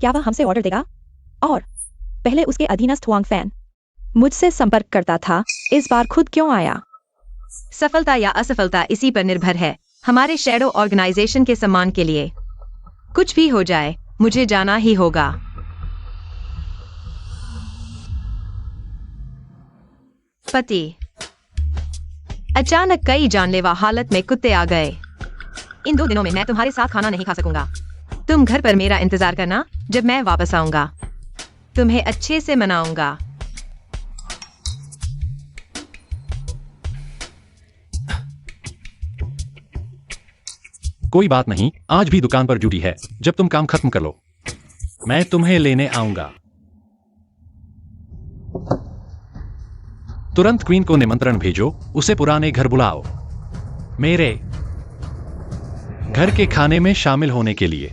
क्या वह हमसे ऑर्डर देगा? और पहले उसके अधीनस्थ हुआंग फैन मुझसे संपर्क करता था, इस बार खुद क्यों आया? सफलता या असफलता इसी पर निर्भर है। हमारे शैडो ऑर्गेनाइजेशन के सम्मान के लिए कुछ भी हो जाए, मुझे जाना ही होगा। पति, अचानक कई जानलेवा हालत में कुत्ते आ गए। इन 2 दिनों में मैं तुम्हारे साथ खाना नहीं खा सकूंगा। तुम घर पर मेरा इंतजार करना। जब मैं वापस आऊंगा तुम्हें अच्छे से मनाऊंगा। कोई बात नहीं, आज भी दुकान पर ड्यूटी है। जब तुम काम खत्म कर लो मैं तुम्हें लेने आऊंगा। तुरंत क्वीन को निमंत्रण भेजो। उसे पुराने घर बुलाओ, मेरे घर के खाने में शामिल होने के लिए।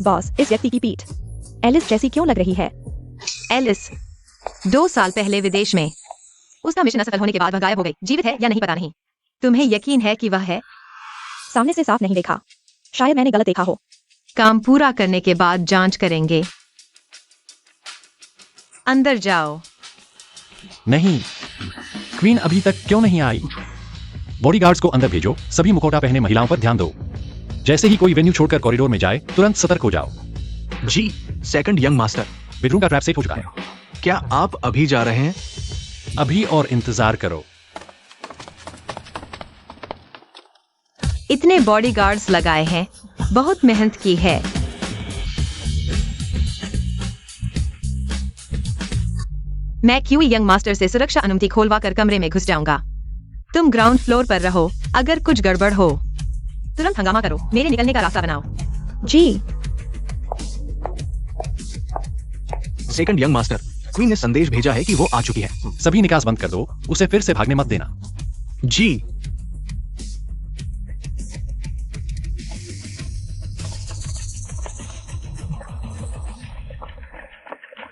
बॉस, इस व्यक्ति की पीठ एलिस जैसी क्यों लग रही है? एलिस 2 साल पहले विदेश में। उसका मिशन असफल होने के बाद वह गायब हो गई। जीवित है या नहीं पता नहीं। तुम्हें यकीन है कि वह है? सामने से साफ नहीं देखा, शायद मैंने गलत देखा हो। काम पूरा करने के बाद जांच करेंगे। अंदर जाओ। नहीं, क्वीन अभी तक क्यों नहीं आई? बॉडीगार्ड्स को अंदर भेजो। सभी मुखौटा पहने महिलाओं पर ध्यान दो। जैसे ही कोई वेन्यू छोड़कर कॉरिडोर में जाए, तुरंत सतर्क हो जाओ। जी, सेकंड यंग मास्टर। बेडरूम का ट्रैप सेट हो चुका है। क्या आप अभी जा रहे हैं? अभी और इंतजार करो। इतने बॉडीगार्ड्स लगाए हैं, बहुत मेहनत की है। मैं क्यूई यंग मास्टर से सुरक्षा अनुमति खोलवा कर कमरे में घुस जाऊंगा। तुम ग्राउंड फ्लोर पर रहो। अगर कुछ गड़बड़ हो तुरंत हंगामा करो। मेरे निकलने का रास्ता बनाओ। जी। सेकंड यंग मास्टर, क्वीन ने संदेश भेजा है कि वो आ चुकी है। सभी निकास बंद कर दो। उसे फिर से भागने मत देना। जी।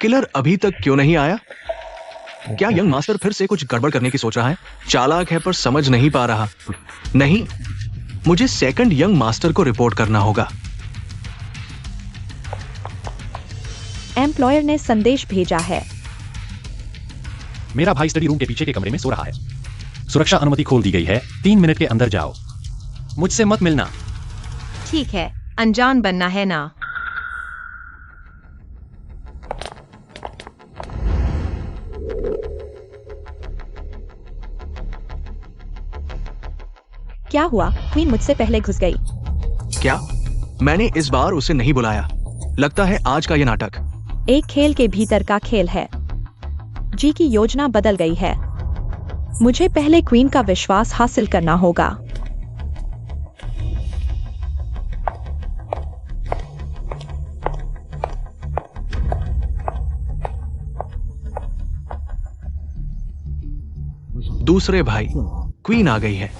किलर अभी तक क्यों नहीं आया? क्या यंग मास्टर फिर से कुछ गड़बड़ करने की सोच रहा है? चालाक है पर समझ नहीं पा रहा। नहीं, मुझे सेकंड यंग मास्टर को रिपोर्ट करना होगा। एम्प्लॉयर ने संदेश भेजा है। मेरा भाई स्टडी रूम के पीछे के कमरे में सो रहा है। सुरक्षा अनुमति खोल दी गई है। 3 मिनट के अंदर जाओ। मुझसे मत मिलना। ठीक है, अनजान बनना है ना। क्या हुआ? क्वीन मुझसे पहले घुस गई। क्या? मैंने इस बार उसे नहीं बुलाया। लगता है आज का यह नाटक एक खेल के भीतर का खेल है। जी की योजना बदल गई है। मुझे पहले क्वीन का विश्वास हासिल करना होगा। दूसरे भाई, क्वीन आ गई है।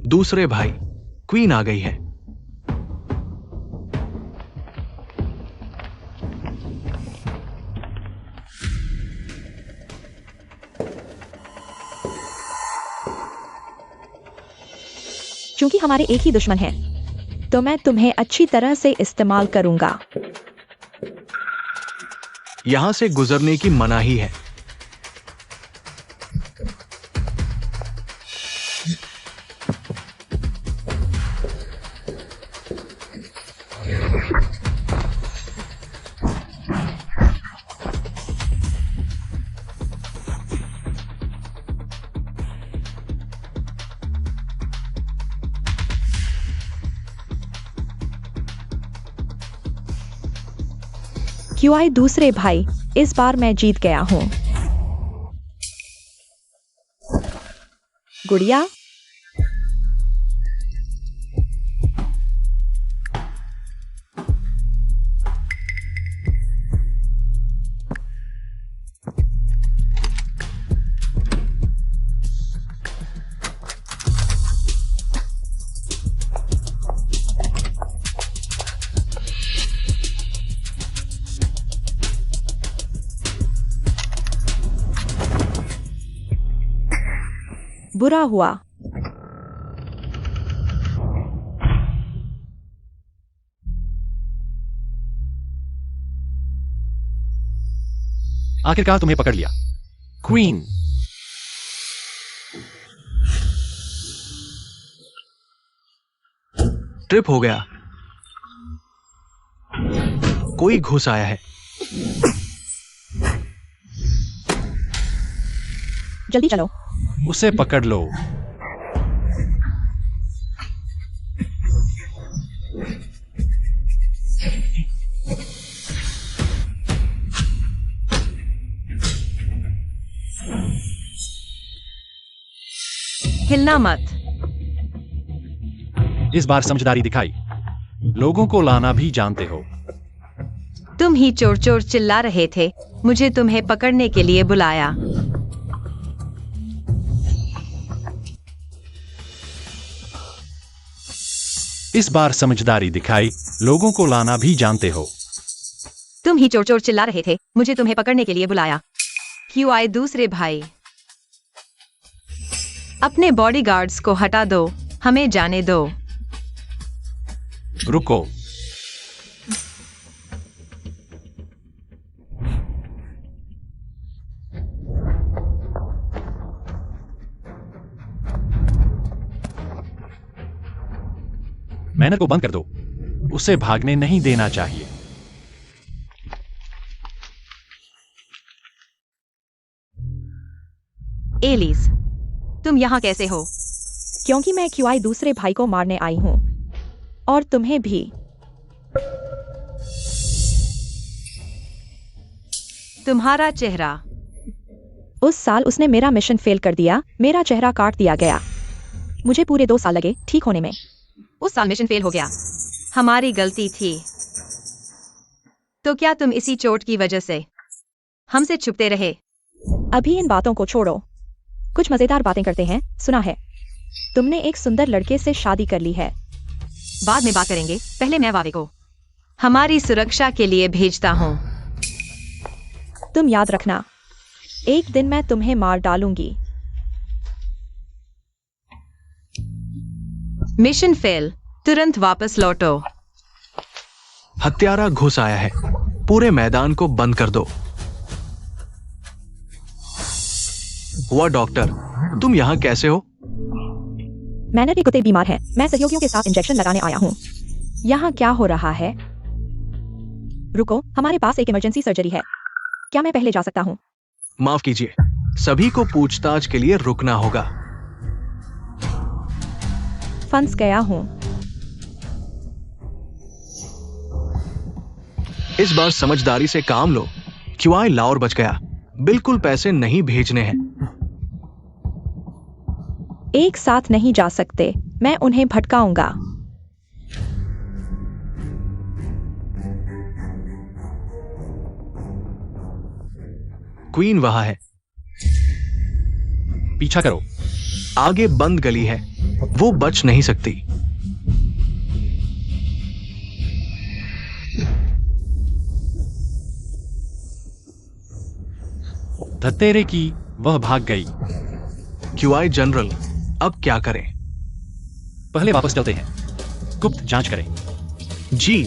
दूसरे भाई, क्वीन आ गई है। क्योंकि हमारे एक ही दुश्मन हैं, तो मैं तुम्हें अच्छी तरह से इस्तेमाल करूंगा। यहां से गुजरने की मनाही है। क्यूआई दूसरे भाई, इस बार मैं जीत गया हूं। गुड़िया, बुरा हुआ। आखिरकार तुम्हें पकड़ लिया, क्वीन। ट्रिप हो गया। कोई घुस आया है। जल्दी चलो। उसे पकड़ लो। हिलना मत। इस बार समझदारी दिखाई। लोगों को लाना भी जानते हो। तुम ही चोर चोर चिल्ला रहे थे। मुझे तुम्हें पकड़ने के लिए बुलाया। इस बार समझदारी दिखाई, लोगों को लाना भी जानते हो। तुम ही चोर चोर चिल्ला रहे थे, मुझे तुम्हें पकड़ने के लिए बुलाया। QI दूसरे भाई, अपने बॉडीगार्ड्स को हटा दो, हमें जाने दो। रुको। मैनर को बंद कर दो, उसे भागने नहीं देना चाहिए। एलिस, तुम यहाँ कैसे हो? क्योंकि मैं QI दूसरे भाई को मारने आई हूँ, और तुम्हें भी। तुम्हारा चेहरा। उस साल उसने मेरा मिशन फेल कर दिया, मेरा चेहरा काट दिया गया। मुझे पूरे 2 साल लगे ठीक होने में। उस साल मिशन फेल हो गया, हमारी गलती थी। तो क्या तुम इसी चोट की वजह से हमसे छुपते रहे? अभी इन बातों को छोड़ो, कुछ मजेदार बातें करते हैं। सुना है तुमने एक सुंदर लड़के से शादी कर ली है। बाद में बात करेंगे, पहले मैं वावे को हमारी सुरक्षा के लिए भेजता हूँ। तुम याद रखना, एक दिन मैं तुम्हें मार डालूंगी। मिशन फेल, तुरंत वापस लौटो। हत्यारा घुस आया है, पूरे मैदान को बंद कर दो। हुआ डॉक्टर, तुम यहाँ कैसे हो? मैनर के कुत्ते बीमार हैं, मैं सहयोगियों के साथ इंजेक्शन लगाने आया हूँ। यहाँ क्या हो रहा है? रुको, हमारे पास एक इमरजेंसी सर्जरी है। क्या मैं पहले जा सकता हूँ? माफ कीजिए, सभी को पूछताछ के लिए रुकना होगा। फंस गया हूँ। इस बार समझदारी से काम लो। QI लाहौर बच गया, बिल्कुल पैसे नहीं भेजने हैं। एक साथ नहीं जा सकते, मैं उन्हें भटकाऊंगा। क्वीन वहां है, पीछा करो। आगे बंद गली है, वो बच नहीं सकती। धत्तेरे की, वह भाग गई। QI जनरल, अब क्या करें? पहले वापस चलते हैं, गुप्त जांच करें। जी।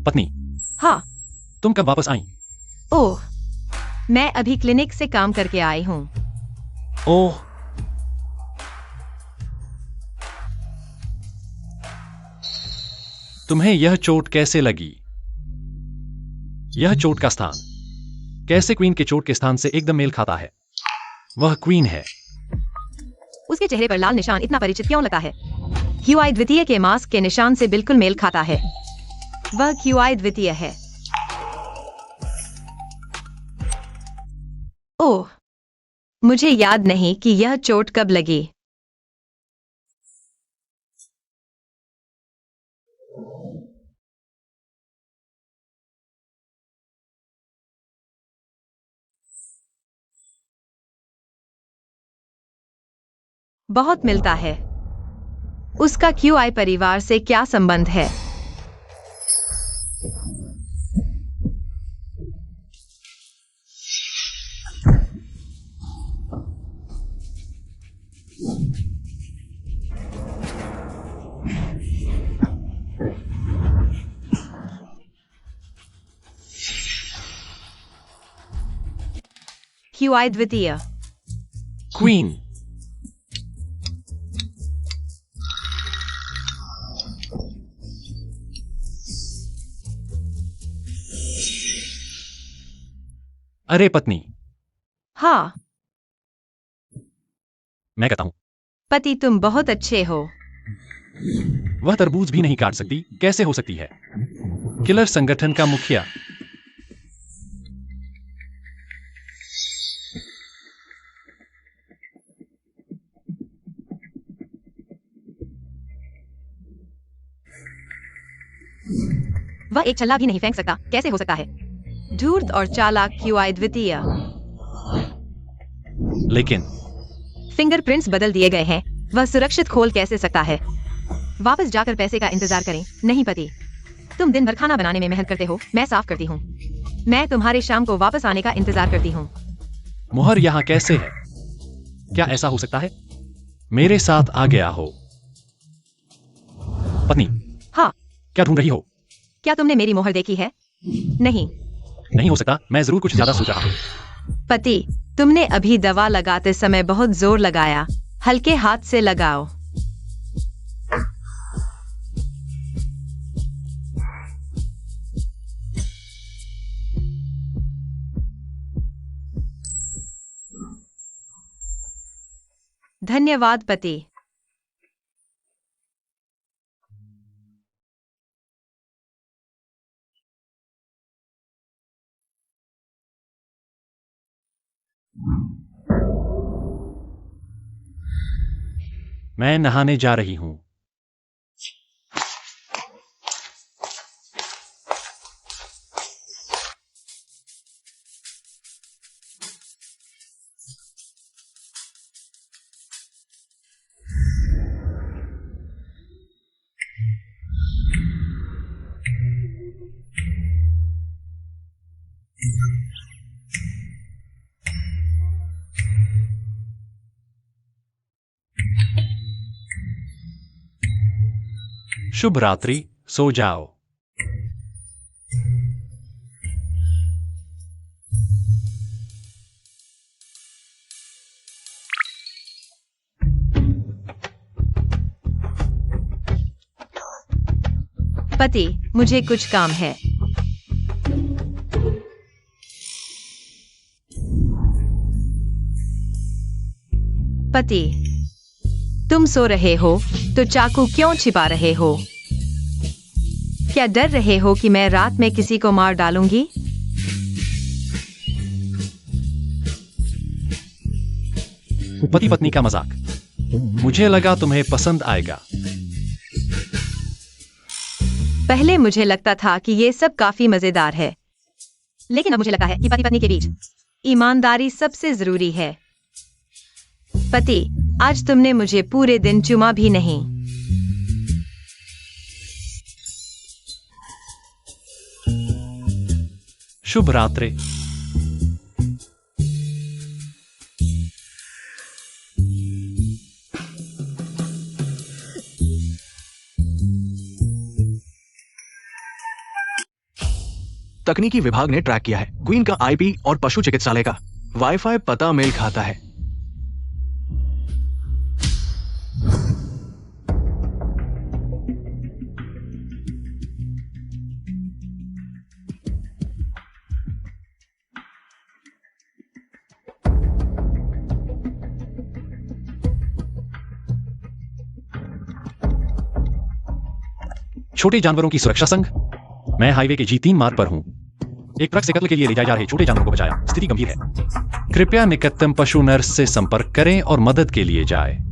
पत्नी, हाँ। तुम कब वापस आई? ओह, मैं अभी क्लिनिक से काम करके आई हूँ। ओह, तुम्हें यह चोट कैसे लगी? यह चोट का स्थान कैसे क्वीन के चोट के स्थान से एकदम मेल खाता है? वह क्वीन है। उसके चेहरे पर लाल निशान इतना परिचित क्यों लगता है? QI द्वितीय के मास्क के निशान से बिल्कुल मेल खाता है। वह QI द्वितीय है। ओह, मुझे याद नहीं कि यह चोट कब लगी। बहुत मिलता है। उसका QI परिवार से क्या संबंध है? QI द्वितीय। क्वीन। अरे पत्नी। हाँ, मैं कहता हूं, पति तुम बहुत अच्छे हो। वह तरबूज भी नहीं काट सकती, कैसे हो सकती है? किलर संगठन का मुखिया। एक छल्ला भी नहीं फेंक सकता, कैसे हो सकता है? धूर्त और चालाक क्यूआई द्वितीय। लेकिन फिंगरप्रिंट्स बदल दिए गए हैं, वह सुरक्षित खोल कैसे सकता है? वापस जाकर पैसे का इंतजार करें। नहीं पति, तुम दिन भर खाना बनाने में मेहनत करते हो, मैं साफ करती हूँ। मैं तुम्हारे शाम को वापस आने का इंतजार करती हूँ। मुहर यहाँ कैसे है? क्या ऐसा हो सकता है? मेरे साथ आ गया हो। पत्नी, हाँ, क्या ढूंढ रही हो? क्या तुमने मेरी मोहर देखी है? नहीं। नहीं हो सकता, मैं जरूर कुछ ज्यादा सोच रहा हूँ। पति, तुमने अभी दवा लगाते समय बहुत जोर लगाया, हल्के हाथ से लगाओ। धन्यवाद पति। मैं नहाने जा रही हूँ। शुभ रात्रि, सो जाओ। पति, मुझे कुछ काम है। पति, तुम सो रहे हो तो चाकू क्यों छिपा रहे हो? क्या डर रहे हो कि मैं रात में किसी को मार डालूंगी? पति पत्नी का मजाक। मुझे लगा तुम्हें पसंद आएगा। पहले मुझे लगता था कि ये सब काफी मजेदार है, लेकिन अब मुझे लगता है कि पति पत्नी के बीच ईमानदारी सबसे जरूरी है। पति, आज तुमने मुझे पूरे दिन चुमा भी नहीं। शुभ रात्रि। तकनीकी विभाग ने ट्रैक किया है क्वीन का आईपी और पशु चिकित्सालय का वाईफाई पता मेल खाता है। छोटे जानवरों की सुरक्षा संघ। मैं हाईवे के G3 मार्ग पर हूं। एक ट्रक से कत्ल के लिए ले जाए जा रहे छोटे जानवरों को बचाया, स्थिति गंभीर है। कृपया निकटतम पशु नर्स से संपर्क करें और मदद के लिए जाएं।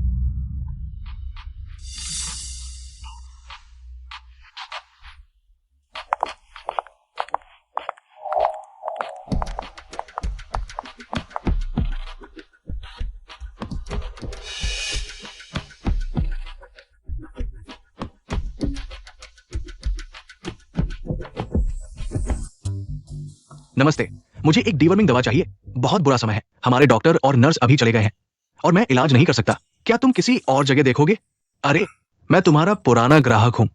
नमस्ते, मुझे एक डीवर्मिंग दवा चाहिए। बहुत बुरा समय है, हमारे डॉक्टर और नर्स अभी चले गए हैं और मैं इलाज नहीं कर सकता। क्या तुम किसी और जगह देखोगे? अरे, मैं तुम्हारा पुराना ग्राहक हूं,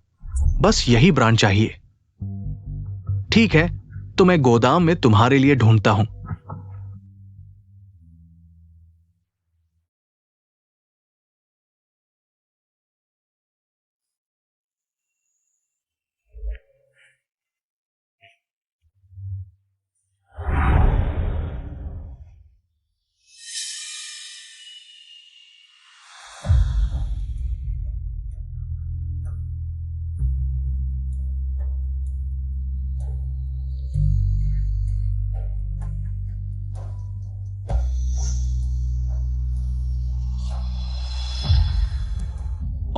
बस यही ब्रांड चाहिए। ठीक है, तो मैं गोदाम में तुम्हारे लिए ढूंढता हूं।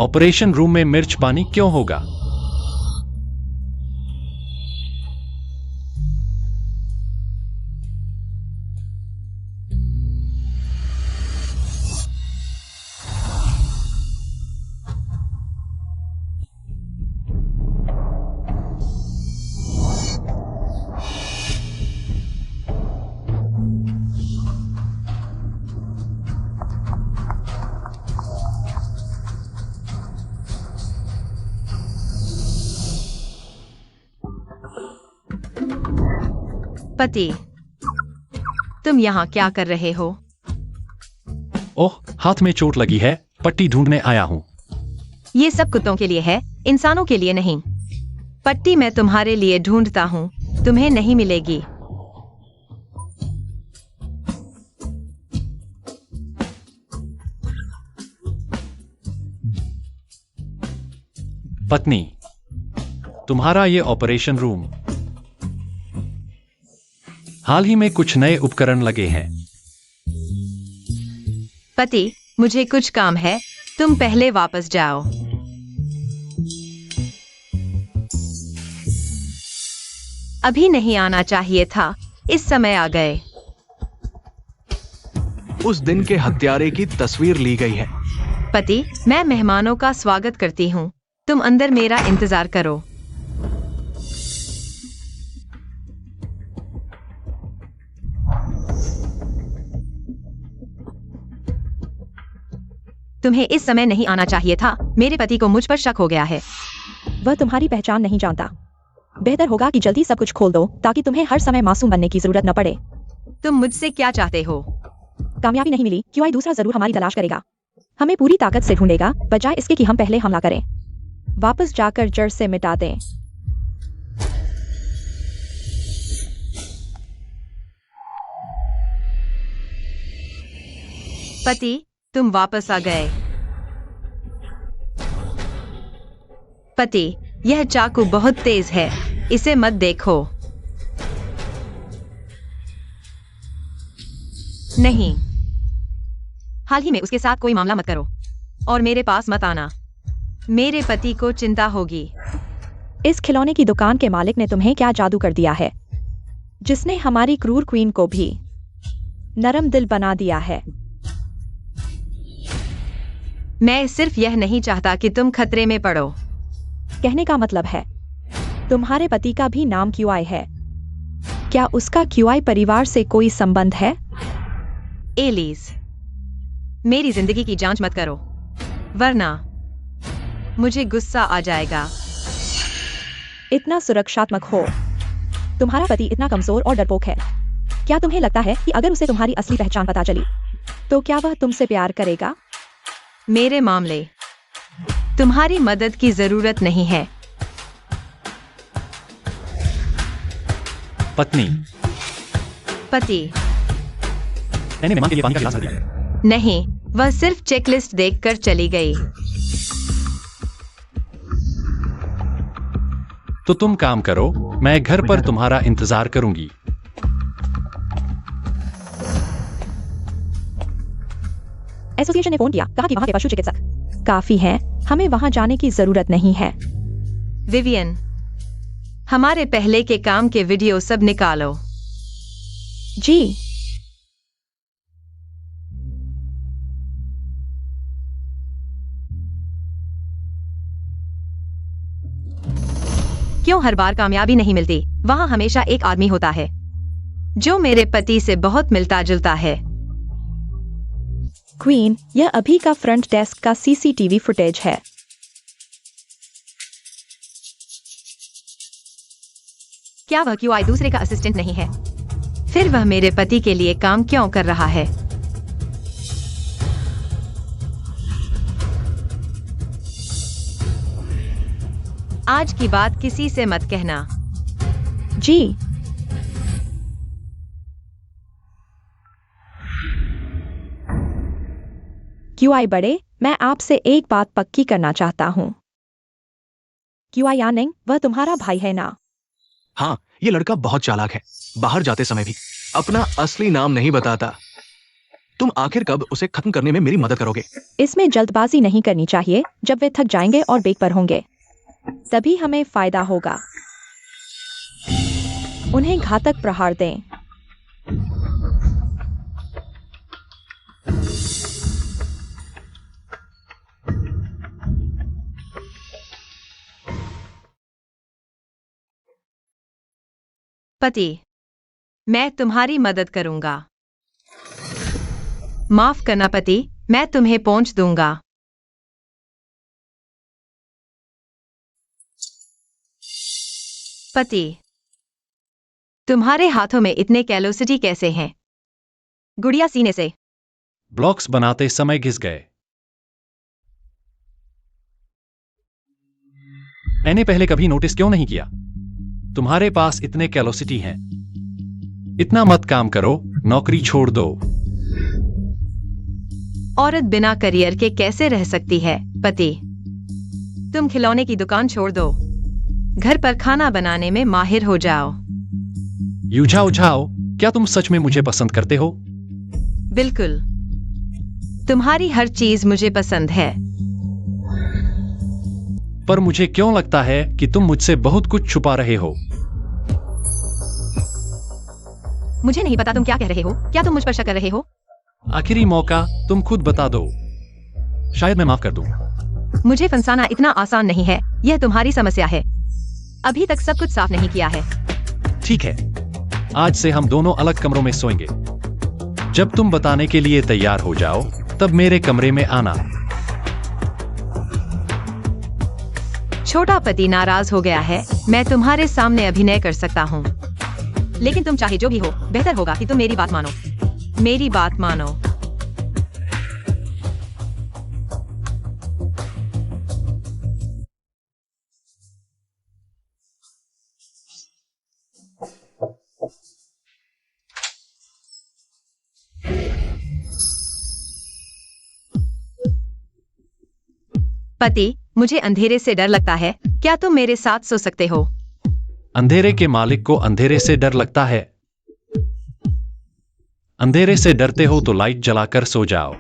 ऑपरेशन रूम में मिर्च पानी क्यों होगा? पति, तुम यहाँ क्या कर रहे हो? ओह, हाथ में चोट लगी है, पट्टी ढूंढने आया हूँ। ये सब कुत्तों के लिए है, इंसानों के लिए नहीं। पट्टी मैं तुम्हारे लिए ढूंढता हूँ, तुम्हें नहीं मिलेगी। पत्नी, तुम्हारा ये ऑपरेशन रूम। हाल ही में कुछ नए उपकरण लगे हैं। पति, मुझे कुछ काम है, तुम पहले वापस जाओ। अभी नहीं आना चाहिए था, इस समय आ गए। उस दिन के हत्यारे की तस्वीर ली गई है। पति, मैं मेहमानों का स्वागत करती हूँ, तुम अंदर मेरा इंतजार करो। तुम्हें इस समय नहीं आना चाहिए था, मेरे पति को मुझ पर शक हो गया है। वह तुम्हारी पहचान नहीं जानता। बेहतर होगा कि जल्दी सब कुछ खोल दो ताकि तुम्हें हर समय मासूम बनने की जरूरत न पड़े। तुम मुझसे क्या चाहते हो? कामयाबी नहीं मिली, क्यूआई दूसरा जरूर हमारी तलाश करेगा। हमें पूरी ताकत से ढूंढेगा, बजाय इसके कि हम पहले हमला करें। वापस जाकर जड़ से मिटा दें। पति, तुम वापस आ गए। पति, यह चाकू बहुत तेज है, इसे मत देखो। नहीं, हाल ही में उसके साथ कोई मामला मत करो और मेरे पास मत आना, मेरे पति को चिंता होगी। इस खिलौने की दुकान के मालिक ने तुम्हें क्या जादू कर दिया है, जिसने हमारी क्रूर क्वीन को भी नरम दिल बना दिया है। मैं सिर्फ यह नहीं चाहता कि तुम खतरे में पड़ो। कहने का मतलब है, तुम्हारे पति का भी नाम क्यूआई है। क्या उसका क्यूआई परिवार से कोई संबंध है? एलिस, मेरी जिंदगी की जांच मत करो, वरना मुझे गुस्सा आ जाएगा। इतना सुरक्षात्मक हो। तुम्हारा पति इतना कमजोर और डरपोक है। क्या तुम्हें लगता है कि अगर उसे तुम्हारी असली पहचान पता चली तो क्या वह तुमसे प्यार करेगा? मेरे मामले तुम्हारी मदद की जरूरत नहीं है। पत्नी, पति, मैंने मेहमान के लिए पानी का गिलास रख दिया। नहीं, वह सिर्फ चेकलिस्ट देखकर चली गई। तो तुम काम करो, मैं घर पर तुम्हारा इंतजार करूंगी। एसोसिएशन ने फोन किया, कहा कि वहां के पशु चिकित्सक काफी हैं, हमें वहां जाने की जरूरत नहीं है। विवियन, हमारे पहले के काम के वीडियो सब निकालो। जी। क्यों हर बार कामयाबी नहीं मिलती? वहां हमेशा एक आदमी होता है जो मेरे पति से बहुत मिलता जुलता है। क्वीन, यह अभी का फ्रंट डेस्क का सीसीटीवी फुटेज है। क्या वह क्यूआई दूसरे का असिस्टेंट नहीं है? फिर वह मेरे पति के लिए काम क्यों कर रहा है? आज की बात किसी से मत कहना। जी। क्यूआई बड़े, मैं आपसे एक बात पक्की करना चाहता हूं। क्यूआई यानिंग, वह तुम्हारा भाई है ना? हाँ, ये लड़का बहुत चालाक है। बाहर जाते समय भी अपना असली नाम नहीं बताता। तुम आखिर कब उसे खत्म करने में मेरी मदद करोगे? इसमें जल्दबाजी नहीं करनी चाहिए। जब वे थक जाएंगे और बेक पर होंगे, तभी हमें फायदा होगा। उन्हें घातक प्रहार दें। पति, मैं तुम्हारी मदद करूंगा। माफ करना पति, मैं तुम्हें पहुंच दूंगा। पति, तुम्हारे हाथों में इतने कैलोसिटी कैसे हैं? गुड़िया सीने से। ब्लॉक्स बनाते समय घिस गए। मैंने पहले कभी नोटिस क्यों नहीं किया? तुम्हारे पास इतने कैलोसिटी हैं। इतना मत काम करो, नौकरी छोड़ दो। औरत बिना करियर के कैसे रह सकती है? पति, तुम खिलौने की दुकान छोड़ दो, घर पर खाना बनाने में माहिर हो जाओ। युझाओ झाओ, क्या तुम सच में मुझे पसंद करते हो? बिल्कुल, तुम्हारी हर चीज मुझे पसंद है। पर मुझे क्यों लगता है कि तुम मुझसे बहुत कुछ छुपा रहे हो? मुझे नहीं पता तुम क्या कह रहे हो। क्या तुम मुझ पर शक कर रहे हो? आखिरी मौका, तुम खुद बता दो। शायद मैं माफ कर दूं। मुझे फंसाना इतना आसान नहीं है। यह तुम्हारी समस्या है। अभी तक सब कुछ साफ नहीं किया है। ठीक है, आज से हम दोनों अलग कमरों में सोएंगे। जब तुम बताने के लिए तैयार हो जाओ, तब मेरे कमरे में आना। छोटा पति नाराज हो गया है। मैं तुम्हारे सामने अभिनय कर सकता हूँ, लेकिन तुम चाहे जो भी हो, बेहतर होगा कि तुम मेरी बात मानो। मेरी बात मानो। पति, मुझे अंधेरे से डर लगता है। क्या तुम मेरे साथ सो सकते हो? अंधेरे के मालिक को अंधेरे से डर लगता है। अंधेरे से डरते हो तो लाइट जलाकर सो जाओ।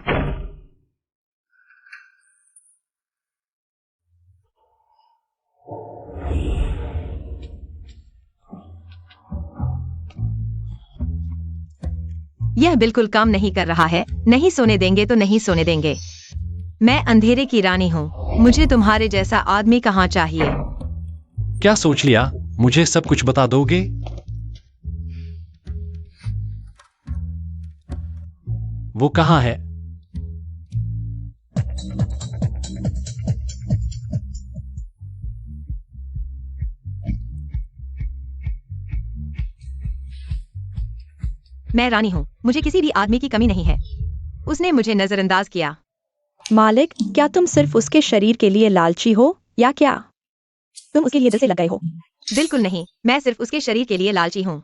यह बिल्कुल काम नहीं कर रहा है। नहीं सोने देंगे तो नहीं सोने देंगे। मैं अंधेरे की रानी हूँ। मुझे तुम्हारे जैसा आदमी कहाँ चाहिए? क्या सोच लिया? मुझे सब कुछ बता दोगे? वो कहाँ है? मैं रानी हूँ। मुझे किसी भी आदमी की कमी नहीं है। उसने मुझे नजरअंदाज किया। मालिक, क्या तुम सिर्फ उसके शरीर के लिए लालची हो या क्या? तुम उसके लिए दिल से लग गए हो। बिल्कुल नहीं, मैं सिर्फ उसके शरीर के लिए लालची हूँ।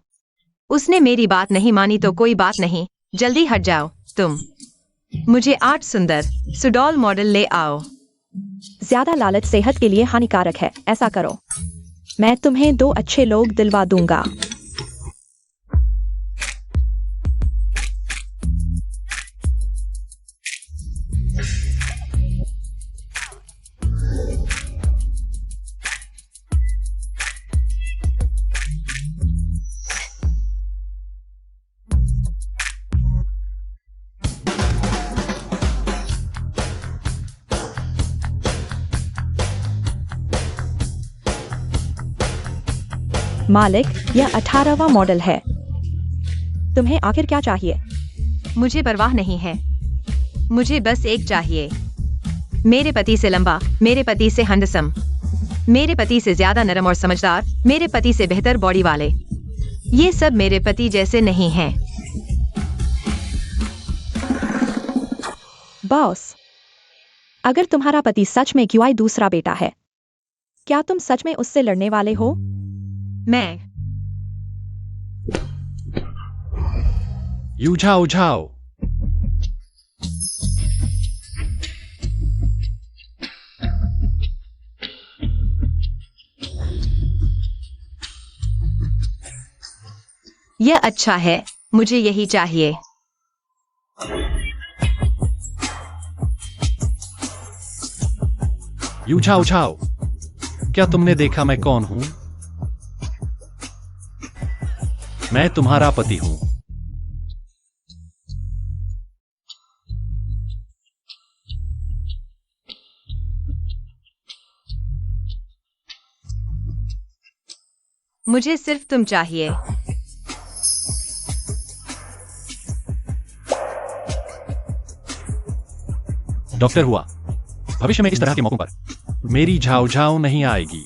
उसने मेरी बात नहीं मानी तो कोई बात नहीं। जल्दी हट जाओ तुम। मुझे 8 सुंदर सुडॉल मॉडल ले आओ। ज्यादा लालच सेहत के लिए हानिकारक है। ऐसा करो, मैं तुम्हें 2 अच्छे लोग दिलवा दूंगा। मालिक, यह 18वां मॉडल है। तुम्हें आखिर क्या चाहिए? मुझे परवाह नहीं है। मुझे बस एक चाहिए। मेरे पति से लंबा, मेरे पति से हैंडसम, मेरे पति से ज्यादा नरम और समझदार, मेरे पति से बेहतर बॉडी वाले। ये सब मेरे पति जैसे नहीं हैं। बॉस, अगर तुम्हारा पति सच में क्यूआई दूसरा बेटा है, क्या तुम सच में उससे लड़ने वाले हो? मैं युझाओ झाओ। यह अच्छा है। मुझे यही चाहिए। युझाओ झाओ, क्या तुमने देखा मैं कौन हूं? मैं तुम्हारा पति हूं। मुझे सिर्फ तुम चाहिए। डॉक्टर हुआ, भविष्य में इस तरह के मौकों पर मेरी झाओ झाओ नहीं आएगी।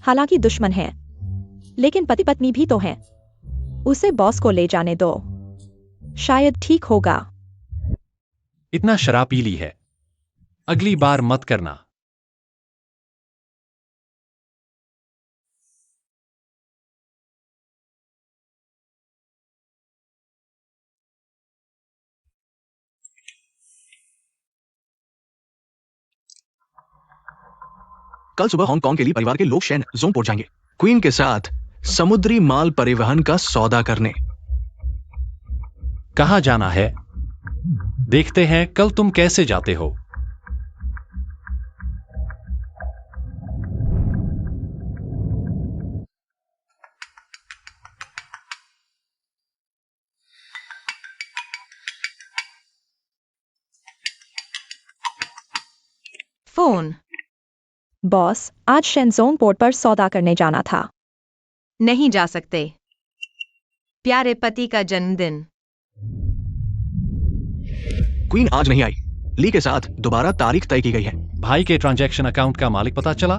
हालांकि दुश्मन हैं, लेकिन पति पत्नी भी तो हैं। उसे बॉस को ले जाने दो, शायद ठीक होगा। इतना शराब पी ली है, अगली बार मत करना। कल सुबह हांगकांग के लिए परिवार के लोग शेन जोंग पोर्ट जाएंगे क्वीन के साथ समुद्री माल परिवहन का सौदा करने। कहाँ जाना है? देखते हैं कल तुम कैसे जाते हो। फोन। बॉस, आज शेनजोंग पोर्ट पर सौदा करने जाना था। नहीं जा सकते। प्यारे पति का जन्मदिन। क्वीन आज नहीं आई। ली के साथ दोबारा तारीख तय की गई है। भाई के ट्रांजैक्शन अकाउंट का मालिक पता चला?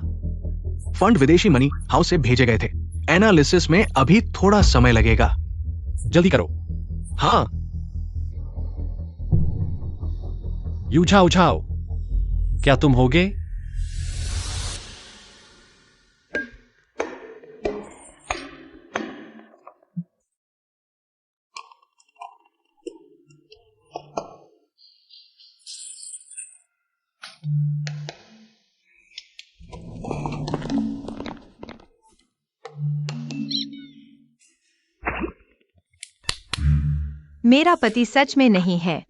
फंड विदेशी मनी हाउस से भेजे गए थे। एनालिसिस में अभी थोड़ा समय लगेगा। जल्दी करो। हाँ, यूझाओ उझाओ, क्या तुम होगे? मेरा पति सच में नहीं है।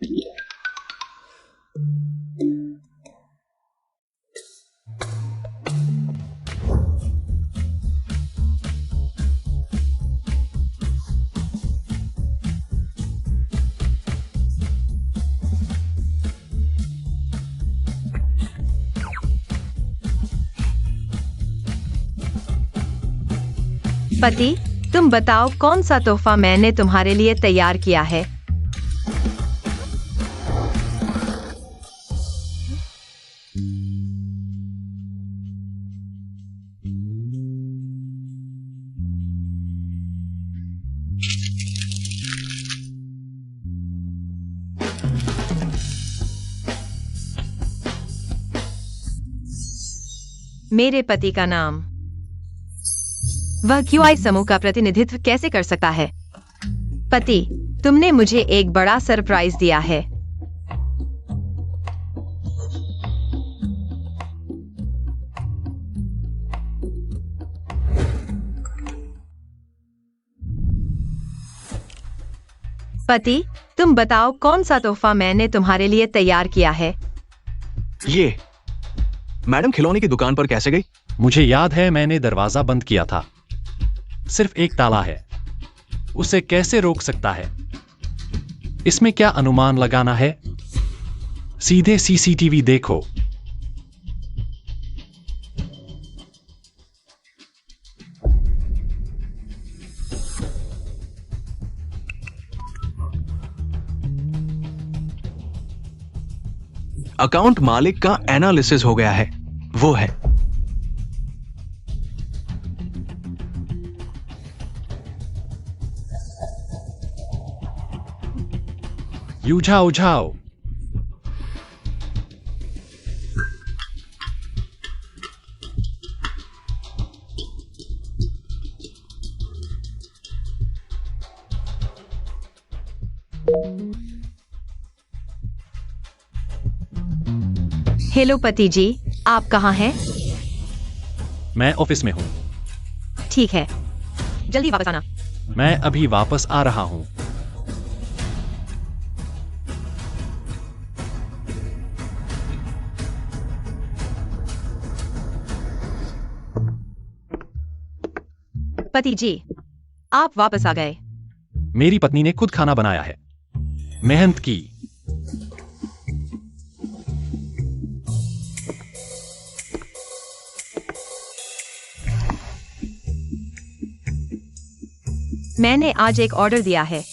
पति, तुम बताओ कौन सा तोहफा मैंने तुम्हारे लिए तैयार किया है। मेरे पति का नाम। वह क्यूआई समूह का प्रतिनिधित्व कैसे कर सकता है? पति, तुमने मुझे एक बड़ा सरप्राइज दिया है। पति, तुम बताओ कौन सा तोहफा मैंने तुम्हारे लिए तैयार किया है। ये मैडम खिलौने की दुकान पर कैसे गई? मुझे याद है मैंने दरवाजा बंद किया था। सिर्फ एक ताला है, उसे कैसे रोक सकता है? इसमें क्या अनुमान लगाना है? सीधे सीसीटीवी देखो। अकाउंट मालिक का एनालिसिस हो गया है। वो है यूझाओ उझाओ। हेलो पति जी, आप कहाँ हैं? मैं ऑफिस में हूं। ठीक है, जल्दी वापस आना। मैं अभी वापस आ रहा हूं। पति जी, आप वापस आ गए। मेरी पत्नी ने खुद खाना बनाया है, मेहनत की। मैंने आज एक ऑर्डर दिया है,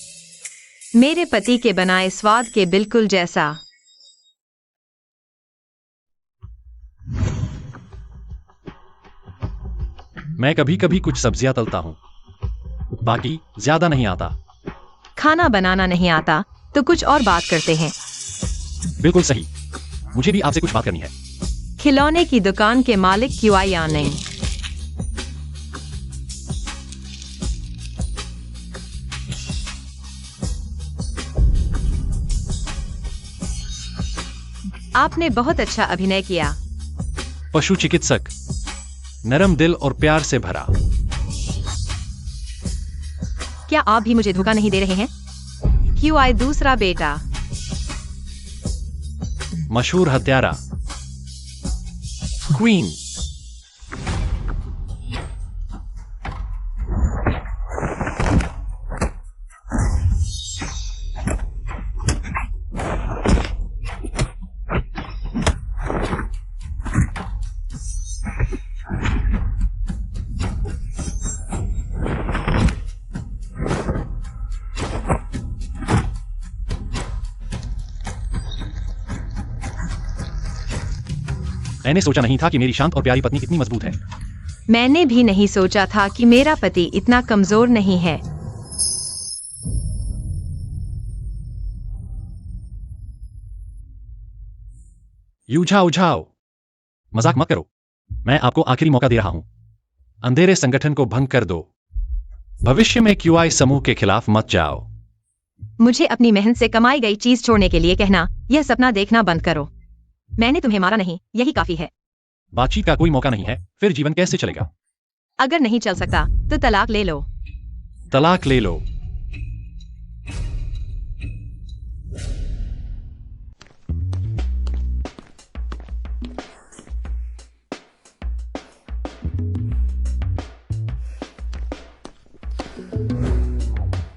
मेरे पति के बनाए स्वाद के बिल्कुल जैसा। मैं कभी कभी कुछ सब्जियां तलता हूँ, बाकी ज्यादा नहीं आता। खाना बनाना नहीं आता तो कुछ और बात करते हैं। बिल्कुल सही, मुझे भी आपसे कुछ बात करनी है। खिलौने की दुकान के मालिक QI या नहीं? आपने बहुत अच्छा अभिनय किया। पशु चिकित्सक, नरम दिल और प्यार से भरा। क्या आप भी मुझे धोखा नहीं दे रहे हैं? QI दूसरा बेटा, मशहूर हत्यारा, क्वीन। मैंने सोचा नहीं था कि मेरी शांत और प्यारी पत्नी इतनी मजबूत है। मैंने भी नहीं सोचा था कि मेरा पति इतना कमजोर नहीं है। यूझाओ उझाओ, मजाक मत करो। मैं आपको आखिरी मौका दे रहा हूं। अंधेरे संगठन को भंग कर दो। भविष्य में QI समूह के खिलाफ मत जाओ। मुझे अपनी मेहनत से कमाई गई चीज छोड़ने के लिए कहना, यह सपना देखना बंद करो। मैंने तुम्हें मारा नहीं, यही काफी है। बातचीत का कोई मौका नहीं है, फिर जीवन कैसे चलेगा? अगर नहीं चल सकता तो तलाक ले लो। तलाक ले लो।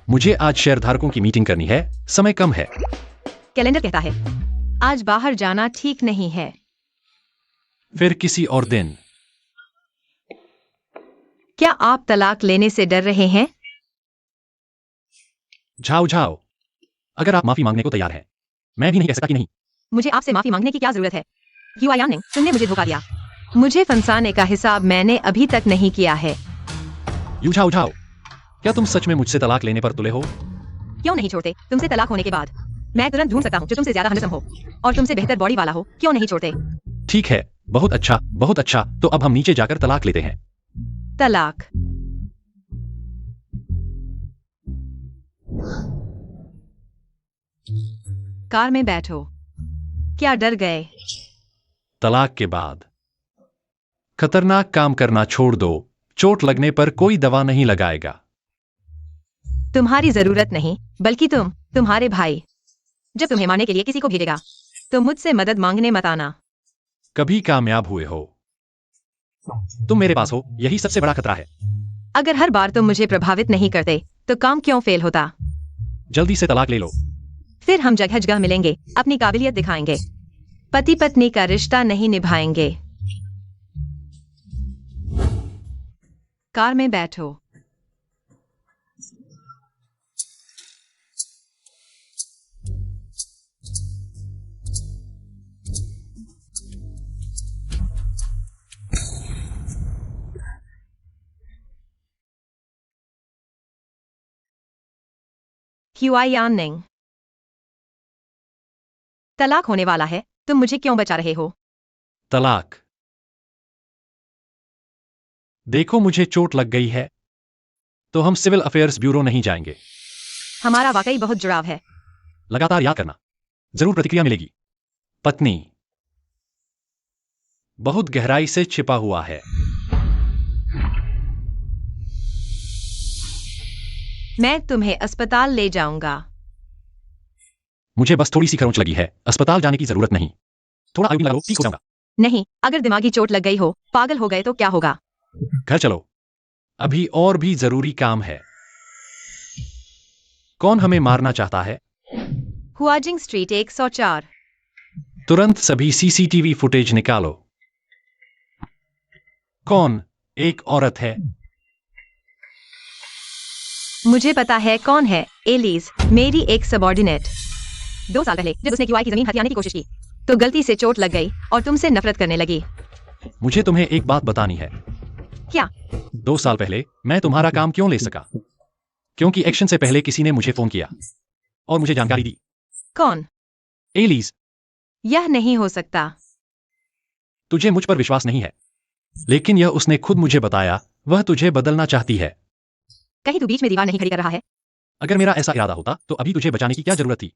मुझे आज शेयरधारकों की मीटिंग करनी है, समय कम है। कैलेंडर कहता है आज बाहर जाना ठीक नहीं है। फिर किसी और दिन। क्या आप तलाक लेने से डर रहे हैं? झाओ झाओ, अगर आप माफी मांगने को तैयार हैं, मैं भी नहीं कह सकता कि नहीं। मुझे आपसे माफी मांगने की क्या जरूरत है? QI या नहीं, तुमने मुझे धोखा दिया। मुझे फंसाने का हिसाब मैंने अभी तक नहीं किया है। यूझाओ झाओ, क्या तुम सच में मुझसे तलाक लेने पर तुले हो? क्यों नहीं छोड़ते? तुमसे तलाक होने के बाद मैं तुरंत ढूंढ सकता हूँ जो तुमसे ज्यादा हैंडसम हो और तुमसे बेहतर बॉडी वाला हो। क्यों नहीं छोड़ते? ठीक है, बहुत अच्छा बहुत अच्छा। तो अब हम नीचे जाकर तलाक लेते हैं। तलाक। कार में बैठो। क्या डर गए? तलाक के बाद खतरनाक काम करना छोड़ दो। चोट लगने पर कोई दवा नहीं लगाएगा। तुम्हारी जरूरत नहीं, बल्कि तुम्हारे भाई जब तुम्हें मारने के लिए किसी को भेजेगा तो मुझसे मदद मांगने मत आना। कभी कामयाब हुए हो? तुम मेरे पास हो, यही सबसे बड़ा खतरा है। अगर हर बार तुम मुझे प्रभावित नहीं करते तो काम क्यों फेल होता? जल्दी से तलाक ले लो। फिर हम जगह जगह मिलेंगे, अपनी काबिलियत दिखाएंगे, पति पत्नी का रिश्ता नहीं निभाएंगे। कार में बैठो। QI या नहीं? तलाक होने वाला है, तुम मुझे क्यों बचा रहे हो? तलाक। देखो मुझे चोट लग गई है, तो हम सिविल अफेयर्स ब्यूरो नहीं जाएंगे। हमारा वाकई बहुत जुड़ाव है। लगातार याद करना, जरूर प्रतिक्रिया मिलेगी। पत्नी बहुत गहराई से छिपा हुआ है। मैं तुम्हें अस्पताल ले जाऊंगा। मुझे बस थोड़ी सी खरोंच लगी है, अस्पताल जाने की जरूरत नहीं। थोड़ा आयोडीन लगाओ, ठीक हो जाऊंगा। नहीं, अगर दिमागी चोट लग गई हो, पागल हो गए तो क्या होगा? घर चलो, अभी और भी जरूरी काम है। कौन हमें मारना चाहता है? हुआजिंग स्ट्रीट 104। तुरंत सभी CCTV फुटेज निकालो। कौन? एक औरत है। मुझे पता है कौन है, एलिस, मेरी एक सबॉर्डिनेट। 2 साल पहले जब उसने QI की जमीन हथियाने की कोशिश की तो गलती से चोट लग गई और तुमसे नफरत करने लगी। मुझे तुम्हें एक बात बतानी है। क्या? 2 साल पहले मैं तुम्हारा काम क्यों ले सका? क्योंकि एक्शन से पहले किसी ने मुझे फोन किया और मुझे जानकारी दी। कौन? एलिस, यह नहीं हो सकता। तुझे मुझ पर विश्वास नहीं है, लेकिन यह उसने खुद मुझे बताया। वह तुझे बदलना चाहती है। कहीं तू बीच में दीवार नहीं खड़ी कर रहा है? अगर मेरा ऐसा इरादा होता तो अभी तुझे बचाने की क्या जरूरत थी?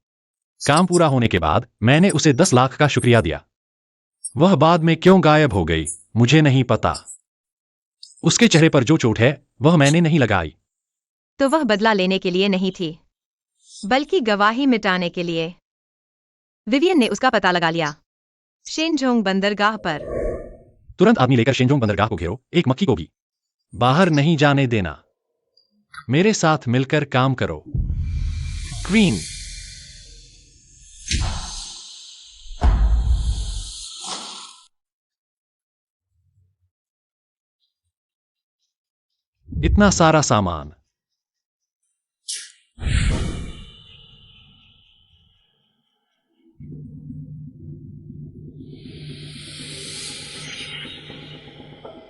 काम पूरा होने के बाद मैंने उसे 10 लाख का शुक्रिया दिया। वह बाद में क्यों गायब हो गई मुझे नहीं पता। उसके चेहरे पर जो चोट है वह मैंने नहीं लगाई। तो वह बदला लेने के लिए नहीं थी, बल्कि गवाही मिटाने के लिए। विवियन ने उसका पता लगा लिया, शेनजोंग बंदरगाह पर। तुरंत आदमी लेकर शेंजोंग बंदरगाह को घेरो, एक मक्खी को भी बाहर नहीं जाने देना। मेरे साथ मिलकर काम करो। क्वीन, इतना सारा सामान।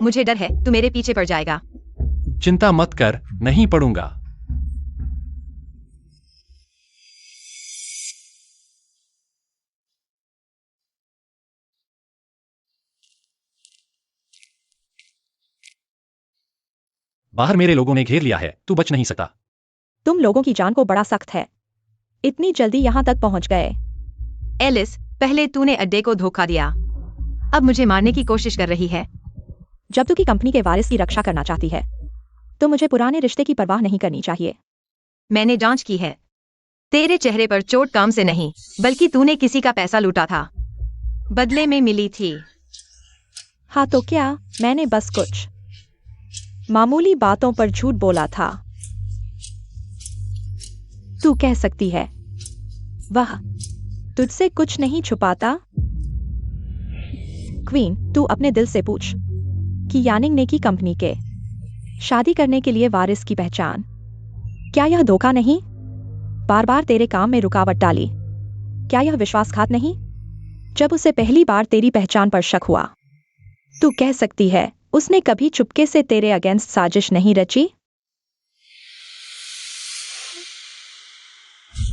मुझे डर है तू मेरे पीछे पड़ जाएगा। चिंता मत कर, नहीं पड़ूंगा। बाहर मेरे लोगों ने घेर लिया है, तू बच नहीं सकता। तुम लोगों की जान को बड़ा सख्त है, इतनी जल्दी यहाँ तक पहुँच गए। एलिस, पहले तूने अड्डे को धोखा दिया, अब मुझे मारने की कोशिश कर रही है। जब तू की कंपनी के वारिस की रक्षा करना चाहती है तो मुझे पुराने रिश्ते की परवाह नहीं करनी चाहिए। मैंने जांच की है, तेरे चेहरे पर चोट काम से नहीं, बल्कि तूने किसी का पैसा लूटा था, बदले में मिली थी। हाँ तो क्या, मैंने बस कुछ मामूली बातों पर झूठ बोला था। तू कह सकती है वह तुझसे कुछ नहीं छुपाता। क्वीन, तू अपने दिल से पूछ कि यानिंग ने की कंपनी के शादी करने के लिए वारिस की पहचान, क्या यह धोखा नहीं? बार बार तेरे काम में रुकावट डाली, क्या यह विश्वासघात नहीं? जब उसे पहली बार तेरी पहचान पर शक हुआ, तू कह सकती है उसने कभी चुपके से तेरे अगेंस्ट साजिश नहीं रची?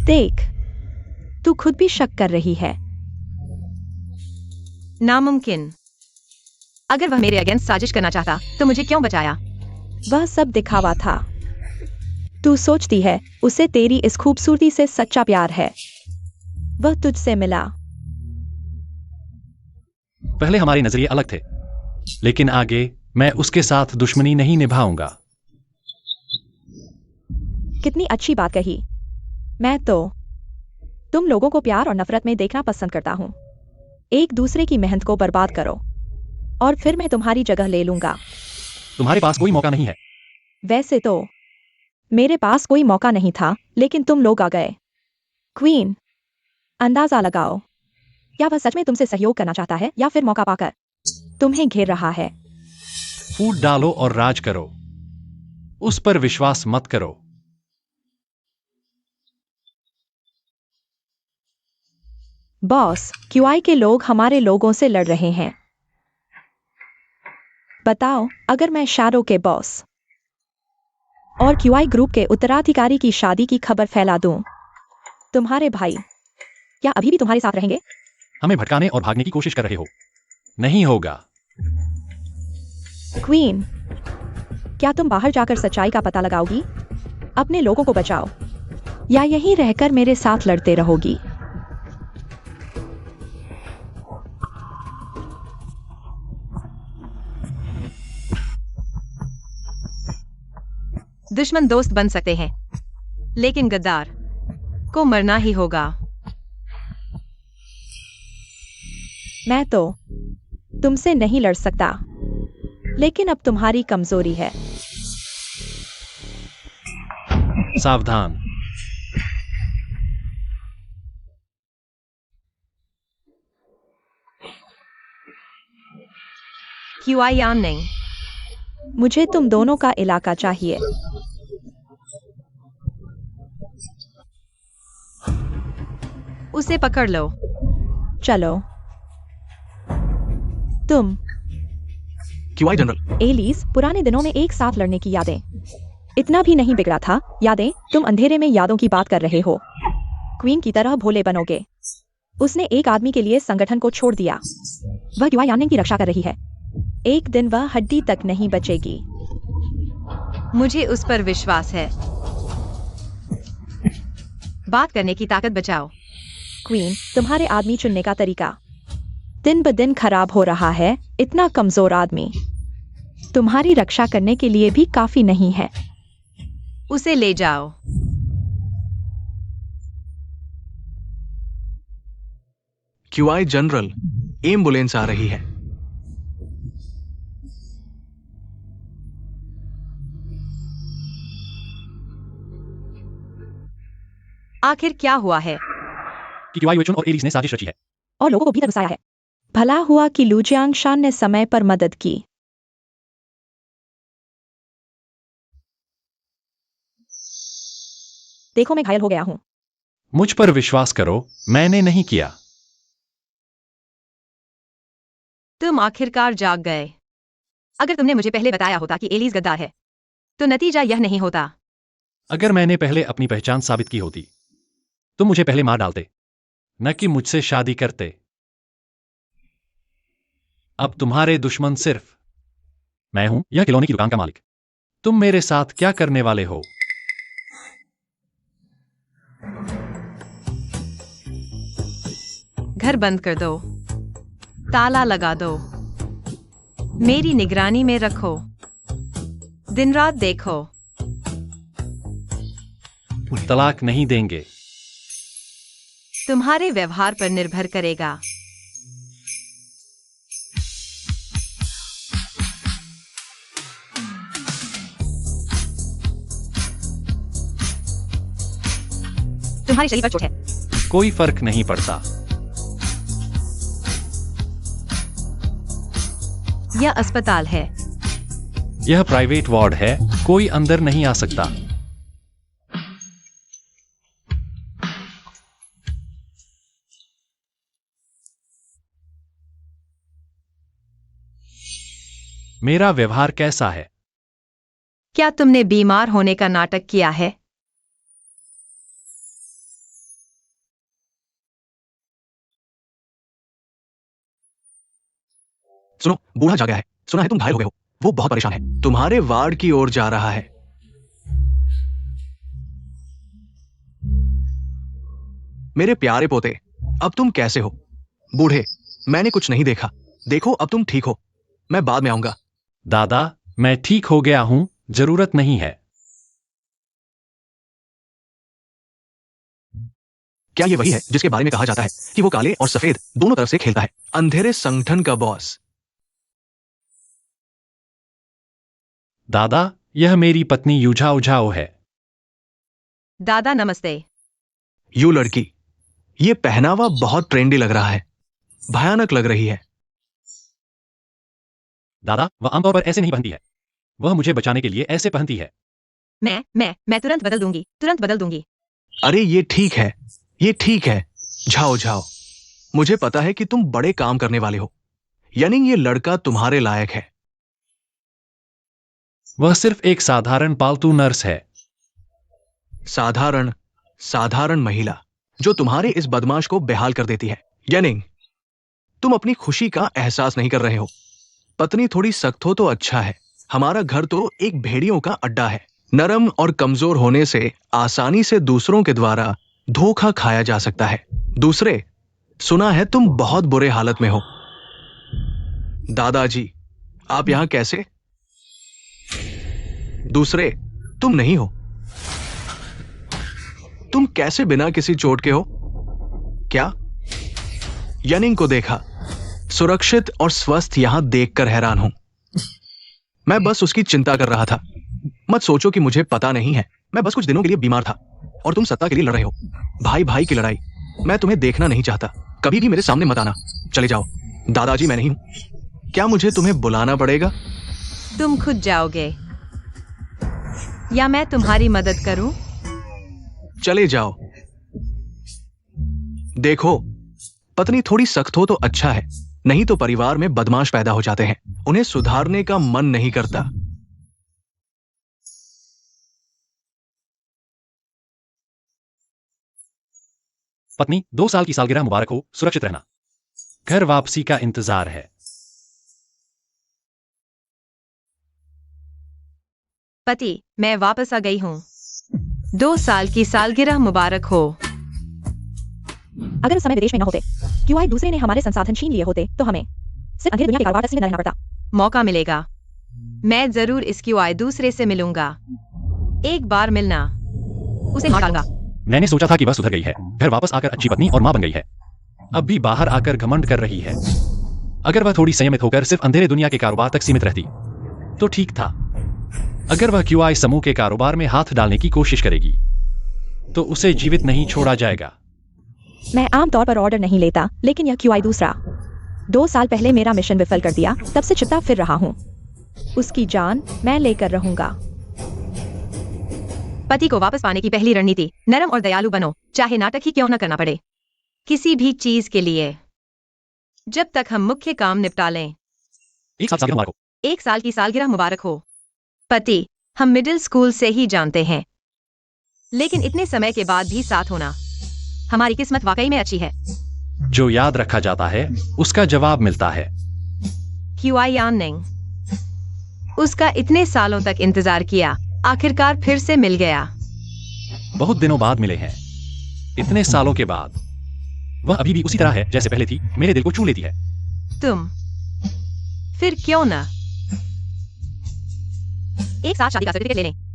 देख, तू खुद भी शक कर रही है। नामुमकिन। अगर वह मेरे अगेंस्ट साजिश करना चाहता तो मुझे क्यों बचाया? वह सब दिखावा था। तू सोचती है उसे तेरी इस खूबसूरती से सच्चा प्यार है। वह तुझसे मिला। पहले हमारे नजरिए अलग थे, लेकिन आगे मैं उसके साथ दुश्मनी नहीं निभाऊंगा। कितनी अच्छी बात कही। मैं तो तुम लोगों को प्यार और नफरत में देखना पसंद करता हूं। एक दूसरे की मेहनत को बर्बाद करो और फिर मैं तुम्हारी जगह ले लूंगा। तुम्हारे पास कोई मौका नहीं है। वैसे तो मेरे पास कोई मौका नहीं था, लेकिन तुम लोग आ गए। क्वीन, अंदाजा लगाओ, या वह सच में तुमसे सहयोग करना चाहता है या फिर मौका पाकर तुम्हें घेर रहा है। फूट डालो और राज करो, उस पर विश्वास मत करो। बॉस, क्यूआई के लोग हमारे लोगों से लड़ रहे हैं। बताओ, अगर मैं शैडो के बॉस और क्यूआई ग्रुप के उत्तराधिकारी की शादी की खबर फैला दूं, तुम्हारे भाई क्या अभी भी तुम्हारे साथ रहेंगे? हमें भटकाने और भागने की कोशिश कर रहे हो? नहीं होगा। क्वीन, क्या तुम बाहर जाकर सच्चाई का पता लगाओगी? अपने लोगों को बचाओ, या यहीं रहकर मेरे साथ लड़ते रहोगी? दुश्मन दोस्त बन सकते हैं, लेकिन गद्दार को मरना ही होगा। मैं तो तुमसे नहीं लड़ सकता, लेकिन अब तुम्हारी कमजोरी है। सावधान। क्यूआई यानिंग, मुझे तुम दोनों का इलाका चाहिए। उसे पकड़ लो। चलो, तुम क्यूआई जनरल। एलिस, पुराने दिनों में एक साथ लड़ने की यादें। इतना भी नहीं बिगड़ा था। यादें, तुम अंधेरे में यादों की बात कर रहे हो। क्वीन की तरह भोले बनोगे। उसने एक आदमी के लिए संगठन को छोड़ दिया। वह क्यूआई यानिंग की रक्षा कर रही है। एक दिन वह हड्डी तक नहीं बचेगी। मुझे उस पर विश्वास है। बात करने की ताकत बचाओ। क्वीन, तुम्हारे आदमी चुनने का तरीका दिन ब दिन खराब हो रहा है। इतना कमजोर आदमी तुम्हारी रक्षा करने के लिए भी काफी नहीं है। उसे ले जाओ। क्यूआई जनरल, एम्बुलेंस आ रही है। आखिर क्या हुआ है? कि क्यूआई वेचुन और एलिस ने साजिश रची है। और लोगों को भी घुसाया है। भला हुआ कि लू जियांगशान ने समय पर मदद की। देखो, मैं घायल हो गया हूं। मुझ पर विश्वास करो, मैंने नहीं किया। तुम आखिरकार जाग गए। अगर तुमने मुझे पहले बताया होता कि एलिस गद्दार है, तो नतीजा यह नहीं होता। अगर मैंने पहले अपनी पहचान साबित की होती, तुम मुझे पहले मार डालते, न कि मुझसे शादी करते। अब तुम्हारे दुश्मन सिर्फ मैं हूं, यह खिलौने की दुकान का मालिक। तुम मेरे साथ क्या करने वाले हो? घर बंद कर दो। ताला लगा दो। मेरी निगरानी में रखो। दिन रात देखो। तलाक नहीं देंगे। तुम्हारे व्यवहार पर निर्भर करेगा। तुम्हारे शरीर पर चोट है। कोई फर्क नहीं पड़ता। यह अस्पताल है। यह प्राइवेट वार्ड है, कोई अंदर नहीं आ सकता। मेरा व्यवहार कैसा है? क्या तुमने बीमार होने का नाटक किया है? सुनो, बूढ़ा जागा है। सुना है तुम घायल हो गए हो। वो बहुत परेशान है। तुम्हारे वार्ड की ओर जा रहा है। मेरे प्यारे पोते, अब तुम कैसे हो? बूढ़े, मैंने कुछ नहीं देखा। देखो, अब तुम ठीक हो। मैं बाद में आऊंगा। दादा, मैं ठीक हो गया हूं, जरूरत नहीं है। क्या ये वही है जिसके बारे में कहा जाता है कि वो काले और सफेद दोनों तरफ से खेलता है? अंधेरे संगठन का बॉस। दादा, यह मेरी पत्नी यूझाओ झाओ है। दादा नमस्ते। यू लड़की, ये पहनावा बहुत ट्रेंडी लग रहा है। भयानक लग रही है। दादा, वह आमतौर पर ऐसे नहीं पहनती है। वह मुझे बचाने के लिए ऐसे पहनती है। मैं तुरंत बदल दूंगी। तुरंत बदल दूंगी। अरे ये ठीक है, ये ठीक है। झाओ झाओ, मुझे पता है कि तुम बड़े काम करने वाले हो। यानी ये लड़का तुम्हारे लायक है। वह सिर्फ एक साधारण पालतू नर्स है। साधारण महिला जो तुम्हारे इस बदमाश को बेहाल कर देती है। यानी तुम अपनी खुशी का एहसास नहीं कर रहे हो। पत्नी थोड़ी सख्त हो तो अच्छा है। हमारा घर तो एक भेड़ियों का अड्डा है। नरम और कमजोर होने से आसानी से दूसरों के द्वारा धोखा खाया जा सकता है। दूसरे, सुना है तुम बहुत बुरे हालत में हो। दादाजी, आप यहां कैसे? दूसरे, तुम नहीं हो। तुम कैसे बिना किसी चोट के हो? क्या? यनिंग को देखा, सुरक्षित और स्वस्थ यहां देखकर हैरान हूं। मैं बस उसकी चिंता कर रहा था। मत सोचो कि मुझे पता नहीं है। मैं बस कुछ दिनों के लिए बीमार था और तुम सत्ता के लिए लड़ रहे हो। भाई भाई की लड़ाई। मैं तुम्हें देखना नहीं चाहता। कभी भी मेरे सामने मत आना। चले जाओ। दादाजी, मैं नहीं हूं। क्या मुझे तुम्हें बुलाना पड़ेगा? तुम खुद जाओगे या मैं तुम्हारी मदद करूं? चले जाओ। देखो, पत्नी थोड़ी सख्त हो तो अच्छा है, नहीं तो परिवार में बदमाश पैदा हो जाते हैं, उन्हें सुधारने का मन नहीं करता। पत्नी, 2 साल की सालगिरह मुबारक हो, सुरक्षित रहना। घर वापसी का इंतजार है। पति, मैं वापस आ गई हूँ। 2 साल की सालगिरह मुबारक हो। अगर उस समय विदेश में न होते, क्यूआई दूसरे ने हमारे संसाधन छीन लिए होते, तो हमें सिर्फ अंधेरी दुनिया के कारोबार तक सीमित न रहना पड़ता। मौका मिलेगा, मैं जरूर इस क्यूआई दूसरे से मिलूंगा। एक बार मिलना, उसे मार डालूंगा। मैंने सोचा था कि वह सुधर गई है, घर वापस आकर अच्छी पत्नी और मां बन गई है। अब भी बाहर आकर घमंड कर रही है। अगर वह थोड़ी संयमित होकर सिर्फ अंधेरे दुनिया के कारोबार तक सीमित रहती तो ठीक था। अगर वह क्यूआई समूह के कारोबार में हाथ डालने की कोशिश करेगी तो उसे जीवित नहीं छोड़ा जाएगा। मैं आमतौर पर ऑर्डर नहीं लेता, लेकिन यह क्यूआई दूसरा 2 साल पहले मेरा मिशन विफल कर दिया, तब से चिंता फिर रहा हूँ। उसकी जान मैं लेकर रहूंगा। पति को वापस पाने की पहली रणनीति, नरम और दयालु बनो, चाहे नाटक ही क्यों न करना पड़े, किसी भी चीज के लिए, जब तक हम मुख्य काम निपटा लें। 1 साल सालगिरह मुबारक हो। 1 साल की सालगिरह मुबारक हो। पति, हम मिडिल स्कूल से ही जानते हैं, लेकिन इतने समय के बाद भी साथ होना, हमारी किस्मत वाकई में अच्छी है। जो याद रखा जाता है उसका जवाब मिलता है। क्यूआई याननिंग, उसका इतने सालों तक इंतजार किया, आखिरकार फिर से मिल गया। बहुत दिनों बाद मिले हैं, इतने सालों के बाद। वह अभी भी उसी तरह है जैसे पहले थी, मेरे दिल को छू लेती है। तुम फिर क्यों न एक साथ शादी का सर्टिफिकेट ले लें।